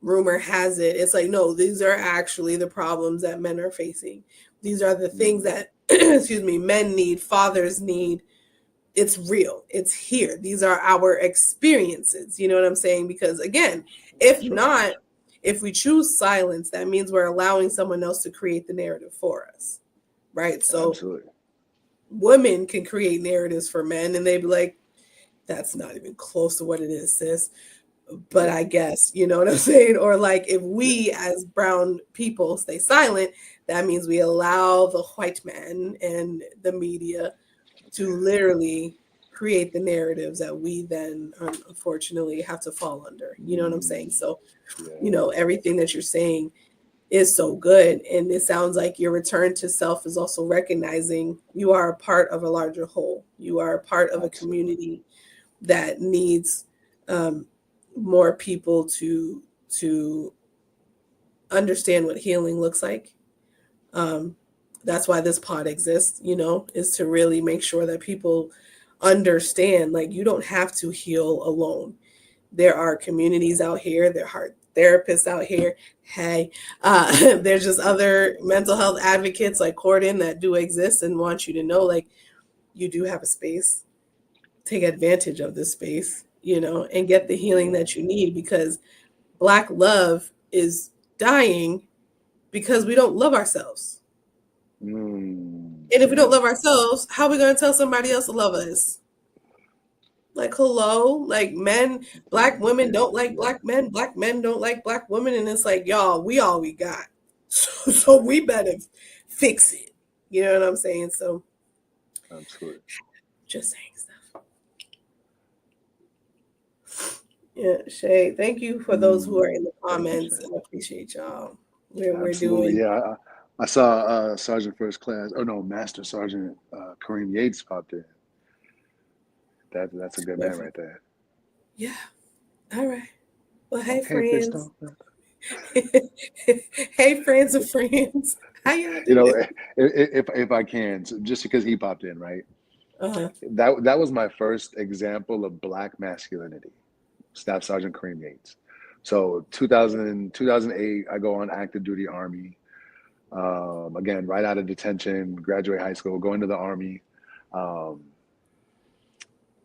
Speaker 1: rumor has it. It's like, no, these are actually the problems that men are facing. These are the things that, excuse me, men need, fathers need. It's real. It's here. These are our experiences. You know what I'm saying? Because again, if
Speaker 2: Sure.
Speaker 1: not, if we choose silence, that means we're allowing someone else to create the narrative for us. Right? So
Speaker 2: Absolutely.
Speaker 1: women can create narratives for men and they'd be like, that's not even close to what it is, sis. But
Speaker 2: Yeah.
Speaker 1: I guess, you know what I'm saying? Or like if
Speaker 2: Yeah.
Speaker 1: we as brown people stay silent, that means we allow the white man and the media to literally create the narratives that we then unfortunately have to fall under. You know what I'm saying? So,
Speaker 2: Yeah.
Speaker 1: everything that you're saying is so good. And it sounds like your return to self is also recognizing you are a part of a larger whole. You are a part of a
Speaker 2: Absolutely.
Speaker 1: community that needs um, more people to understand what healing looks like. Um, that's why this pod exists, is to really make sure that people understand like you don't have to heal alone. There are communities out here, there are therapists out here. Hey, there's just other mental health advocates like Cordan that do exist and want you to know like you do have a space. Take advantage of this space, and get the healing that you need because Black love is dying because we don't love ourselves. And if we don't
Speaker 2: Yeah.
Speaker 1: love ourselves, how are we going to tell somebody else to love us? Like, hello, like Black women
Speaker 2: Yeah.
Speaker 1: don't like Black men don't like Black women. And it's like, y'all, we all we got. So we better fix it. You know what I'm saying? So
Speaker 2: Absolutely.
Speaker 1: just saying stuff. Yeah, Shay, thank you for those who are in the
Speaker 2: Thank you,
Speaker 1: comments.
Speaker 2: Shay.
Speaker 1: I appreciate y'all. We're
Speaker 2: Absolutely.
Speaker 1: doing.
Speaker 2: Yeah. I saw Sergeant First Class, oh no, Master Sergeant Kareem Yates popped in. That's a good man right there.
Speaker 1: Yeah. All right. Well, hey,
Speaker 2: Okay,
Speaker 1: friends.
Speaker 2: Fisto.
Speaker 1: Hey, friends of friends. How y'all
Speaker 2: You know,
Speaker 1: doing?
Speaker 2: if I can, so just because he popped in, right?
Speaker 1: Uh-huh.
Speaker 2: That was my first example of Black masculinity. Staff Sergeant Kareem Yates. So 2008, I go on active duty Army. Again, right out of detention, graduate high school, go into the Army. Um,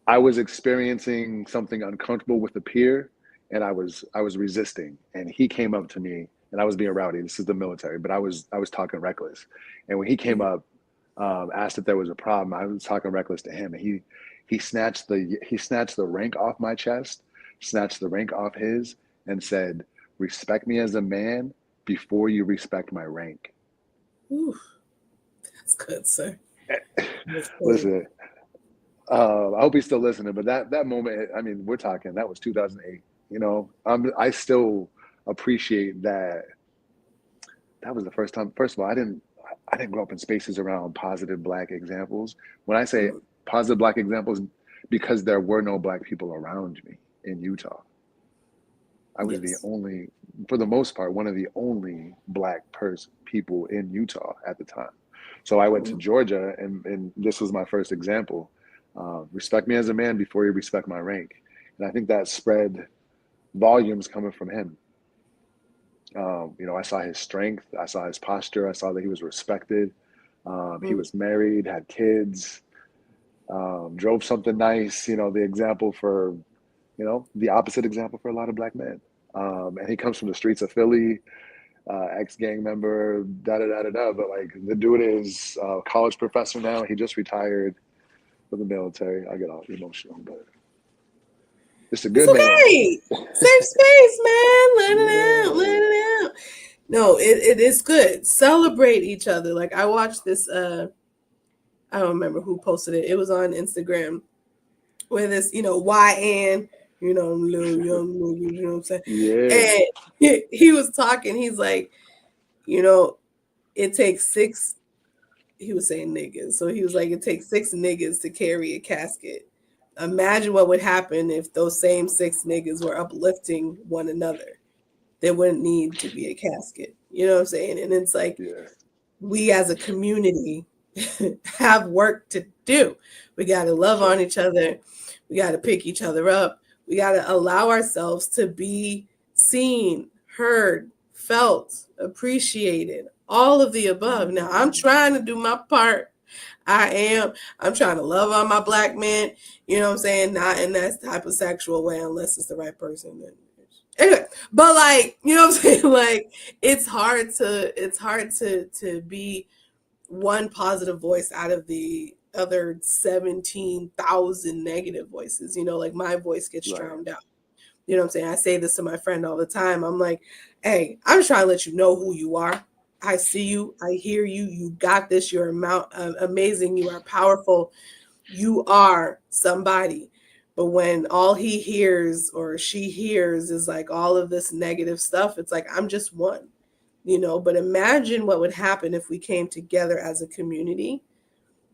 Speaker 2: I was experiencing something uncomfortable with a peer, and I was resisting, and he came up to me, and I was being rowdy. This is the military, but I was talking reckless, and when he came
Speaker 1: Mhm.
Speaker 2: up, asked if there was a problem, I was talking reckless to him, and he snatched the rank off my chest, snatched the rank off his, and said, "Respect me as a man before you respect my rank."
Speaker 1: Ooh, that's good, sir. That's good.
Speaker 2: Listen, I hope he's still listening, but that moment, I mean, we're talking, that was 2008. You know, I still appreciate that. That was the first time. First of all, I didn't grow up in spaces around positive Black examples. When I say
Speaker 1: Mhm.
Speaker 2: positive Black examples, because there were no Black people around me in Utah. I was the
Speaker 1: Yes.
Speaker 2: only, for the most part, one of the only Black people in Utah at the time. So I went to
Speaker 1: Mhm.
Speaker 2: Georgia, and this was my first example. Respect me as a man before you respect my rank. And I think that spread volumes coming from him. You know, I saw his strength, I saw his posture, I saw that he was respected. He
Speaker 1: Mhm.
Speaker 2: was married, had kids, drove something nice. You know, the example for, you know, the opposite example for a lot of Black men. And he comes from the streets of Philly, ex-gang member, da da da da da. But like the dude is a college professor now. He just retired from the military. I get all emotional, but it's a
Speaker 1: It's
Speaker 2: good man.
Speaker 1: okay. Safe space, man. Let it out. Let
Speaker 2: Yeah,
Speaker 1: it out. No, it is good. Celebrate each other. Like I watched this. I don't remember who posted it. It was on Instagram where this, YN, little young niggas, you know what I'm saying?
Speaker 2: yeah,
Speaker 1: And he was talking. He's like, you know, it takes six. He was saying niggas, so he was like, it takes six niggas to carry a casket. Imagine what would happen if those same six niggas were uplifting one another. There wouldn't need to be a casket. You know what I'm saying? And it's like
Speaker 2: yeah,
Speaker 1: we as a community have work to do. We got to love on
Speaker 2: sure,
Speaker 1: each other. We got to pick each other up. We got to allow ourselves to be seen, heard, felt, appreciated, all of the above. Now, I'm
Speaker 2: mm,
Speaker 1: trying to do my part. I am. I'm trying to love on my Black men. You know what I'm saying? Not in that type of sexual way, unless it's the right person. Anyway, but like, you know what I'm saying? Like, it's hard to be one positive voice out of the other 17,000 negative voices. Like my voice gets
Speaker 2: right,
Speaker 1: drowned out. You know what I'm saying? I say this to my friend all the time. I'm like, hey, I'm just trying to let you know who you are. I see you. I hear you. You got this. You're amazing. You are powerful. You are somebody. But when all he hears or she hears is like all of this negative stuff, it's like, I'm just one. But imagine what would happen if we came together as a community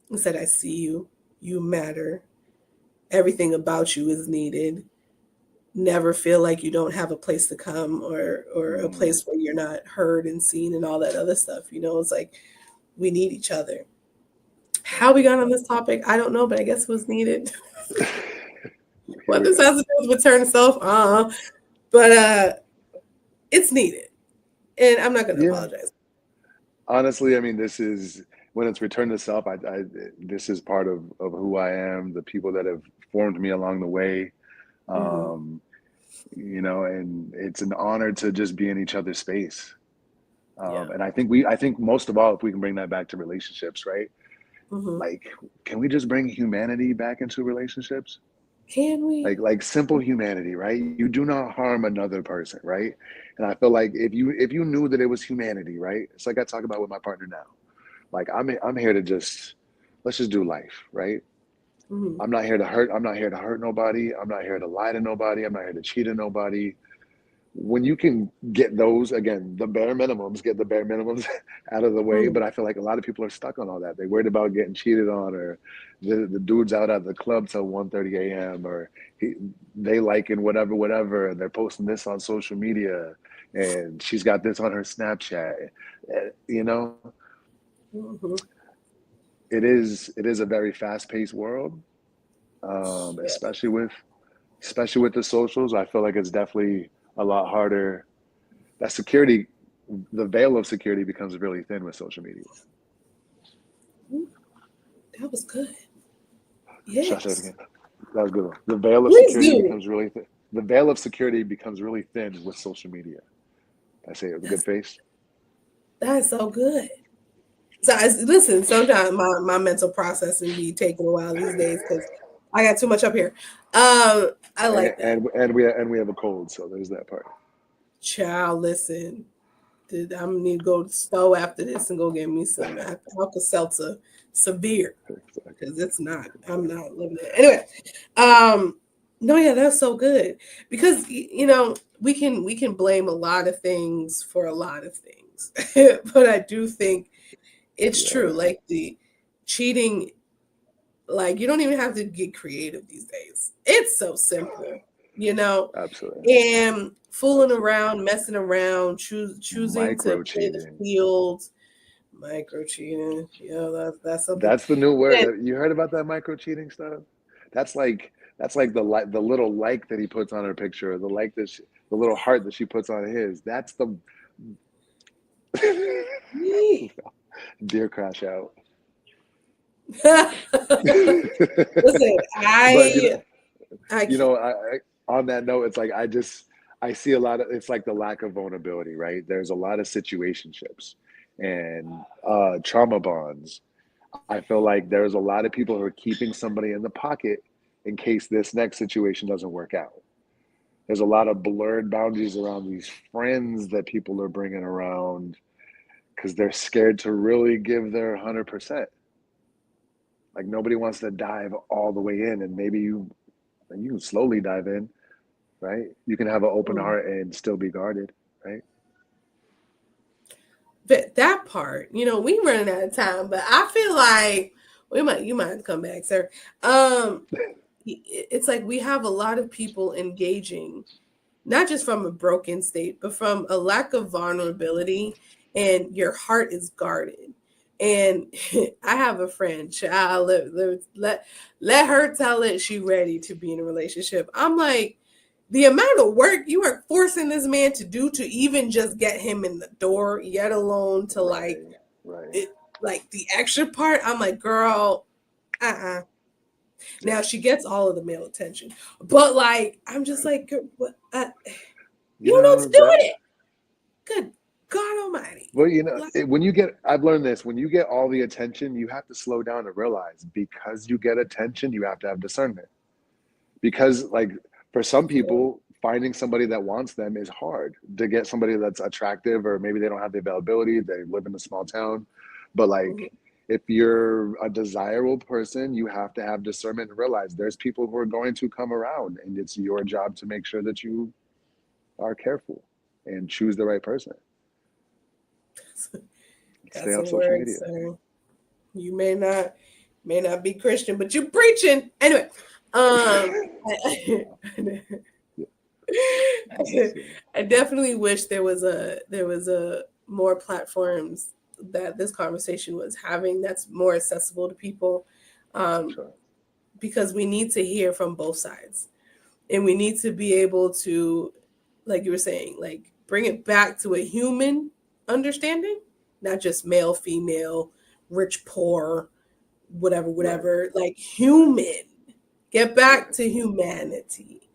Speaker 1: and said, I see you. You matter. Everything about you is needed. Never feel like you don't have a place to come or a
Speaker 2: mm,
Speaker 1: place where you're not heard and seen and all that other stuff. It's like we need each other. How
Speaker 2: right.
Speaker 1: we got on this topic, I don't know, but I guess it was needed.
Speaker 2: Here
Speaker 1: What
Speaker 2: we
Speaker 1: this
Speaker 2: are.
Speaker 1: has to do with return to self, but it's needed, and I'm not going to
Speaker 2: Yeah,
Speaker 1: apologize.
Speaker 2: honestly, I mean, this is when it's return to self. This is part of who I am. The people that have formed me along the way.
Speaker 1: Mm-hmm.
Speaker 2: Um, you know, and it's an honor to just be in each other's space.
Speaker 1: Yeah.
Speaker 2: And I think most of all, if we can bring that back to relationships, right?
Speaker 1: Mm-hmm.
Speaker 2: Like, can we just bring humanity back into relationships?
Speaker 1: Can we?
Speaker 2: Like simple humanity, right? You do not harm another person, right? And I feel like if you knew that it was humanity, right? It's like I talk about with my partner now. Like I'm here to just let's just do life, right?
Speaker 1: Mm-hmm.
Speaker 2: I'm not here to hurt. I'm not here to hurt nobody. I'm not here to lie to nobody. I'm not here to cheat on nobody. When you can get those, again, the bare minimums, get the bare minimums out of the way.
Speaker 1: Mm-hmm.
Speaker 2: But I feel like a lot of people are stuck on all that. They're worried about getting cheated on, or the dude's out at the club till 1:30 a.m. or he, they liking whatever, and they're posting this on social media, and she's got this on her Snapchat. You know,
Speaker 1: Mm-hmm.
Speaker 2: it is a very fast paced world,
Speaker 1: Yeah.
Speaker 2: especially with the socials. I feel like it's definitely a lot harder. That security, the veil of security becomes really thin with social media.
Speaker 1: That was good.
Speaker 2: Should I say it
Speaker 1: Yes.
Speaker 2: again? That was good. The veil of
Speaker 1: Please
Speaker 2: security
Speaker 1: do.
Speaker 2: becomes really thin. the veil of security becomes really thin with social media. I say it with a good face.
Speaker 1: That's so good. So listen, sometimes my mental processing be taking a while these days because I got too much up here. I like that.
Speaker 2: And we have a cold, so there's that part.
Speaker 1: Child, listen. I'm gonna need to go to the store after this and go get me some Alka-Seltzer Severe because it's not. I'm not living it anyway. No, yeah, that's so good because we can blame a lot of things for a lot of things, but I do think it's true. Like the cheating, like you don't even have to get creative these days. It's so simple,
Speaker 2: Absolutely.
Speaker 1: And fooling around, messing around, choosing to play the field, micro cheating. Yeah, that's something.
Speaker 2: That's the new word. You heard about that micro cheating stuff? That's like the little like that he puts on her picture, the little heart that she puts on his. That's the deer crash out.
Speaker 1: Listen,
Speaker 2: on that note, it's like I see a lot of, it's like the lack of vulnerability, right? There's a lot of situationships and trauma bonds. I feel like there's a lot of people who are keeping somebody in the pocket in case this next situation doesn't work out. There's a lot of blurred boundaries around these friends that people are bringing around because they're scared to really give their 100%. Like nobody wants to dive all the way in, and maybe you can slowly dive in, right? You can have an open heart and still be guarded, right?
Speaker 1: But that part, we running out of time, but I feel like you might come back, sir. It's like we have a lot of people engaging, not just from a broken state, but from a lack of vulnerability, and your heart is guarded. And I have a friend, child, let her tell it she ready to be in a relationship. I'm like, the amount of work you are forcing this man to do to even just get him in the door, yet alone to like the extra part. I'm like, girl, Now she gets all of the male attention, but like, I'm just like, what? You don't know what to do with it. Good God Almighty.
Speaker 2: Well, I've learned this, when you get all the attention, you have to slow down and realize because you get attention, you have to have discernment. Because like for some people, finding somebody that wants them is hard. To get somebody that's attractive, or maybe they don't have the availability, they live in a small town. But like, if you're a desirable person, you have to have discernment and realize there's people who are going to come around, and it's your job to make sure that you are careful and choose the right person. Stay off social media.
Speaker 1: So you may not be Christian, but you're preaching anyway. I definitely wish there was a more platforms that this conversation was having that's more accessible to people, because we need to hear from both sides, and we need to be able to, like you were saying, like bring it back to a human understanding, not just male, female, rich, poor, whatever, like human. Get back to humanity,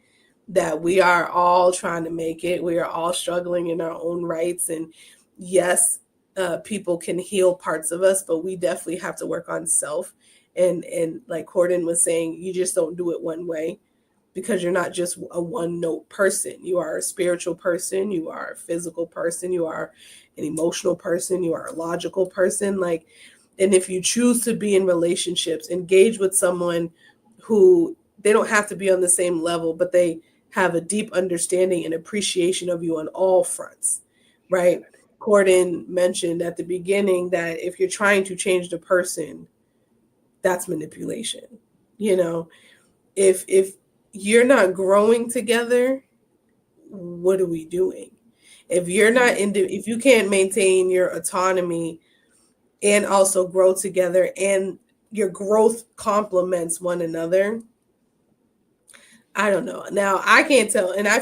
Speaker 1: that we are all trying to make it. We are all struggling in our own rights. And yes, people can heal parts of us, but we definitely have to work on self. And like Cordan was saying, you just don't do it one way, because you're not just a one note person. You are a spiritual person. You are a physical person. You are an emotional person. You are a logical person. Like, and if you choose to be in relationships, engage with someone who, they don't have to be on the same level, but they have a deep understanding and appreciation of you on all fronts, right? Cordan mentioned at the beginning that if you're trying to change the person, that's manipulation. If you're not growing together, what are we doing? If you're not if you can't maintain your autonomy and also grow together, and your growth complements one another, I don't know. Now I can't tell, and I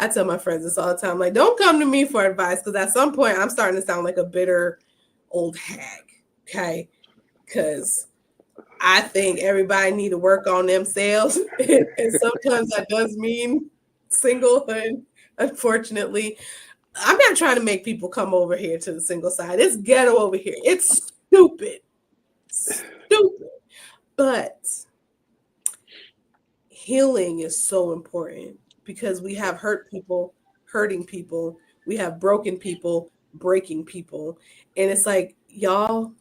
Speaker 1: tell my friends this all the time, like, don't come to me for advice, because at some point I'm starting to sound like a bitter old hag. Okay, because I think everybody need to work on themselves, and sometimes that does mean singlehood, unfortunately. I'm not trying to make people come over here to the single side. It's ghetto over here. It's stupid. Stupid. But healing is so important because we have hurt people hurting people. We have broken people breaking people. And it's like, y'all,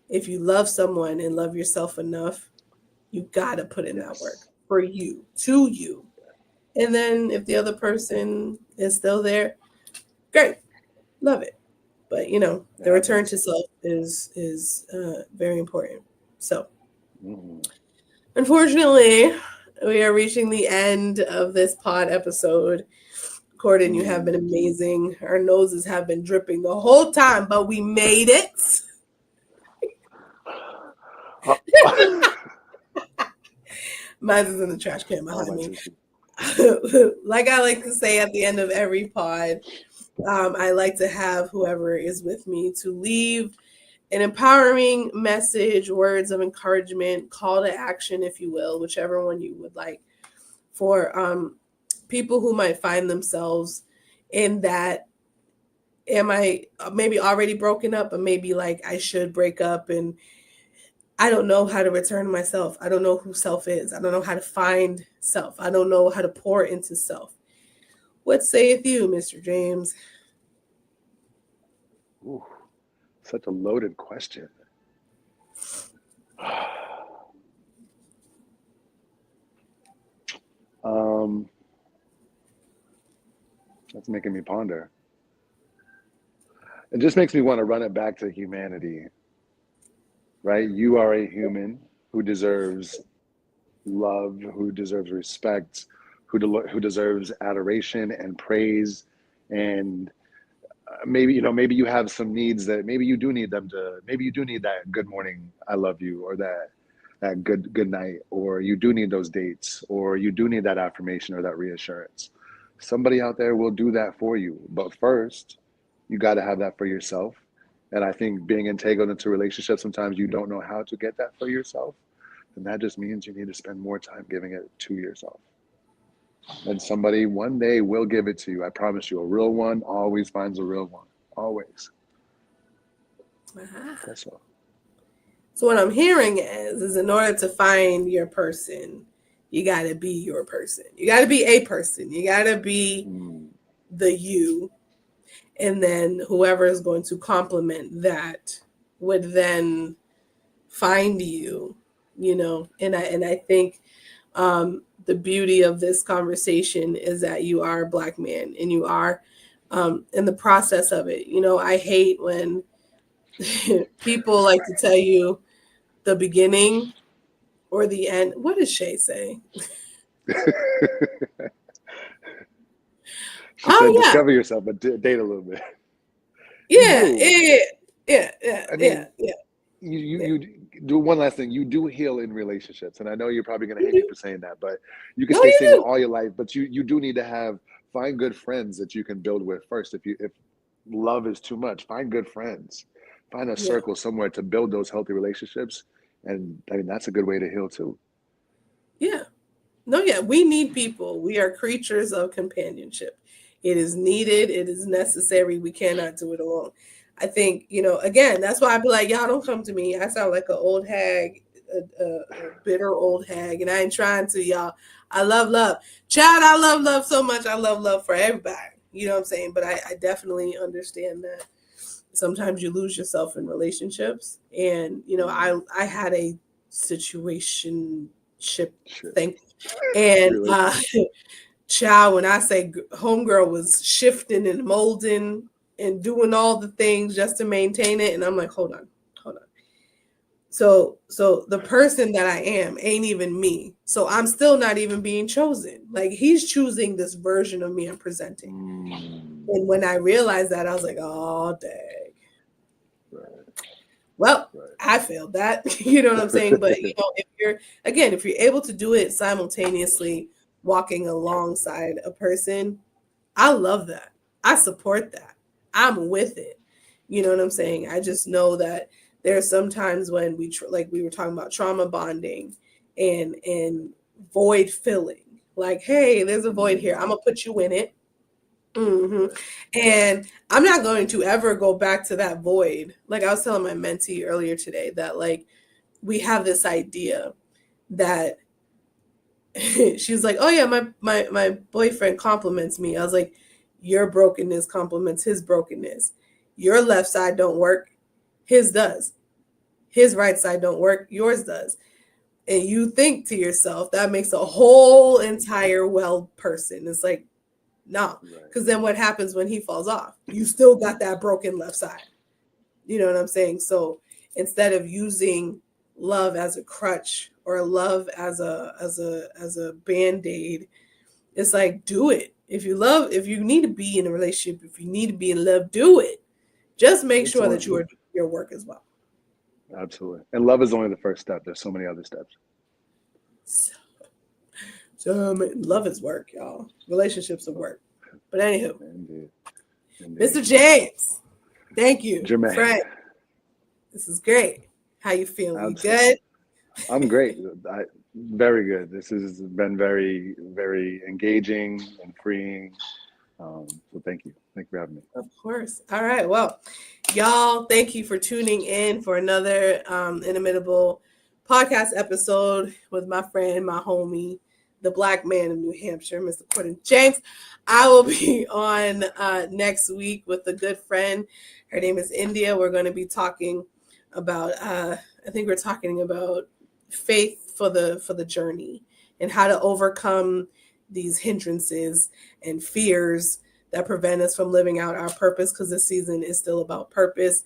Speaker 1: if you love someone and love yourself enough, you got to put in that work for you, to you. And then if the other person is still there, great, love it. But the return to self is very important. So, unfortunately, we are reaching the end of this pod episode. Cordan, you have been amazing. Our noses have been dripping the whole time, but we made it. Mine is in the trash can behind me. Like I like to say at the end of every pod, I like to have whoever is with me to leave an empowering message, words of encouragement, call to action, if you will, whichever one you would like, for people who might find themselves in that, am I maybe already broken up, but maybe like I should break up and I don't know how to return to myself. I don't know who self is. I don't know how to find self. I don't know how to pour into self. What saith you, Mr. James?
Speaker 2: Ooh, such a loaded question. That's making me ponder. It just makes me want to run it back to humanity, right? You are a human who deserves love, who deserves respect, who deserves adoration and praise. And maybe you have some needs that maybe you do need that good morning, I love you, or that good night, or you do need those dates, or you do need that affirmation or that reassurance. Somebody out there will do that for you. But first, you got to have that for yourself. And I think being entangled into relationships, sometimes you don't know how to get that for yourself. And that just means you need to spend more time giving it to yourself. And somebody one day will give it to you. I promise you, a real one always finds a real one. Always. That's all.
Speaker 1: So what I'm hearing is in order to find your person, you got to be your person. You got to be a person. You got to be the you. And then whoever is going to complement that would then find you, And I think the beauty of this conversation is that you are a Black man and you are in the process of it. I hate when people like to tell you the beginning or the end. What does Shay say?
Speaker 2: She said, discover yourself, but date a little bit.
Speaker 1: Yeah.
Speaker 2: You do one last thing. You do heal in relationships. And I know you're probably going to hate me for saying that, but you can stay single all your life, but you do need to find good friends that you can build with first. If love is too much, find good friends. Find a circle somewhere to build those healthy relationships. And I mean, that's a good way to heal too.
Speaker 1: Yeah. No, yeah, we need people. We are creatures of companionship. It is needed. It is necessary. We cannot do it alone. I think, again, that's why I be like, y'all don't come to me. I sound like an old hag, a bitter old hag, and I ain't trying to, y'all. I love love. Child, I love love so much. I love love for everybody. You know what I'm saying? But I definitely understand that sometimes you lose yourself in relationships. And, I had a situationship thing. And child, when I say homegirl was shifting and molding and doing all the things just to maintain it. And I'm like, hold on. So the person that I am ain't even me. So I'm still not even being chosen. Like he's choosing this version of me I'm presenting. And when I realized that, I was like, oh, dang. Well, I failed that. You know what I'm saying? But if you're able to do it simultaneously, walking alongside a person, I love that. I support that. I'm with it. You know what I'm saying? I just know that there are some times when we were talking about trauma bonding and void filling, Like, hey, there's a void here. I'm gonna put you in it. And I'm not going to ever go back to that void. Like I was telling my mentee earlier today that like we have this idea that she's like, oh yeah, my boyfriend compliments me. I was like, your brokenness compliments his brokenness. Your left side don't work, his does. His right side don't work, yours does. And you think to yourself, that makes a whole entire well person. It's like, no, because then what happens when he falls off? You still got that broken left side. You know what I'm saying? So instead of using love as a crutch or love as a band-aid, it's like, do it. If you need to be in a relationship, if you need to be in love, do it. Just make sure that you are doing your work as well.
Speaker 2: Absolutely. And love is only the first step. There's so many other steps.
Speaker 1: So love is work, y'all. Relationships are work. But anywho,
Speaker 2: Indeed.
Speaker 1: Mr. James, thank you,
Speaker 2: Jermaine.
Speaker 1: Frank. This is great. How you feeling?
Speaker 2: Absolutely.
Speaker 1: You good?
Speaker 2: I'm great. Very good. This has been very, very engaging and freeing. So thank you. Thank you for having me.
Speaker 1: Of course. All right. Well, y'all, thank you for tuning in for another Inimitable podcast episode with my friend, my homie, the Black man of New Hampshire, Mr. Cordan James. I will be on next week with a good friend. Her name is India. We're going to be talking about, I think we're talking about faith for the journey and how to overcome these hindrances and fears that prevent us from living out our purpose, because this season is still about purpose.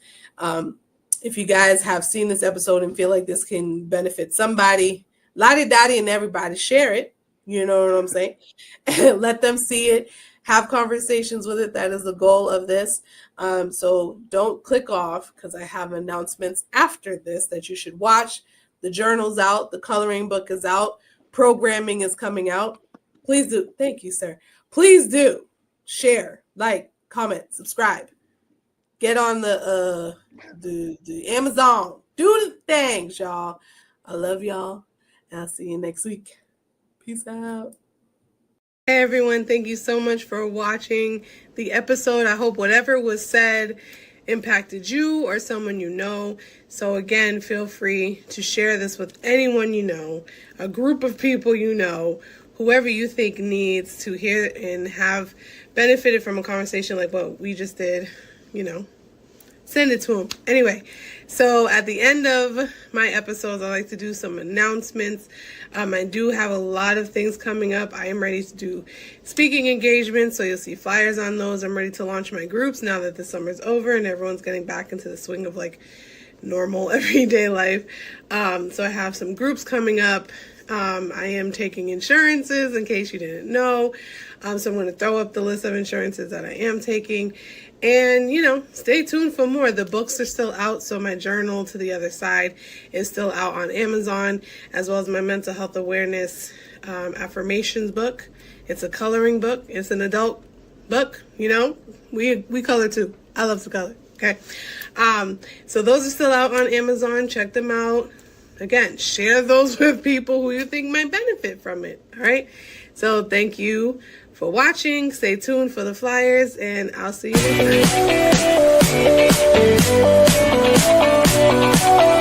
Speaker 1: If you guys have seen this episode and feel like this can benefit somebody, lottie-dottie and everybody, share it. You know what I'm saying? Let them see it. Have conversations with it. That is the goal of this. So don't click off, because I have announcements after this that you should watch. The journal's out. The coloring book is out. Programming is coming out. Please do. Thank you, sir. Please do share, like, comment, subscribe. Get on the Amazon. Do the things, y'all. I love y'all. And I'll see you next week. Peace out. Hey everyone, thank you so much for watching the episode. I hope whatever was said impacted you or someone you know. So again, feel free to share this with anyone you know, a group of people you know, whoever you think needs to hear and have benefited from a conversation like what we just did, send it to them. Anyway, so at the end of my episodes, I like to do some announcements. I do have a lot of things coming up. I am ready to do speaking engagements, so you'll see flyers on those. I'm ready to launch my groups now that the summer's over and everyone's getting back into the swing of like normal everyday life. So I have some groups coming up. I am taking insurances, in case you didn't know. So I'm going to throw up the list of insurances that I am taking. And, stay tuned for more. The books are still out, so my journal To the Other Side is still out on Amazon, as well as my mental health awareness affirmations book. It's a coloring book. It's an adult book, We color too. I love to color, okay? So those are still out on Amazon. Check them out. Again, share those with people who you think might benefit from it, all right? So thank you for watching. Stay tuned for the flyers, and I'll see you next time.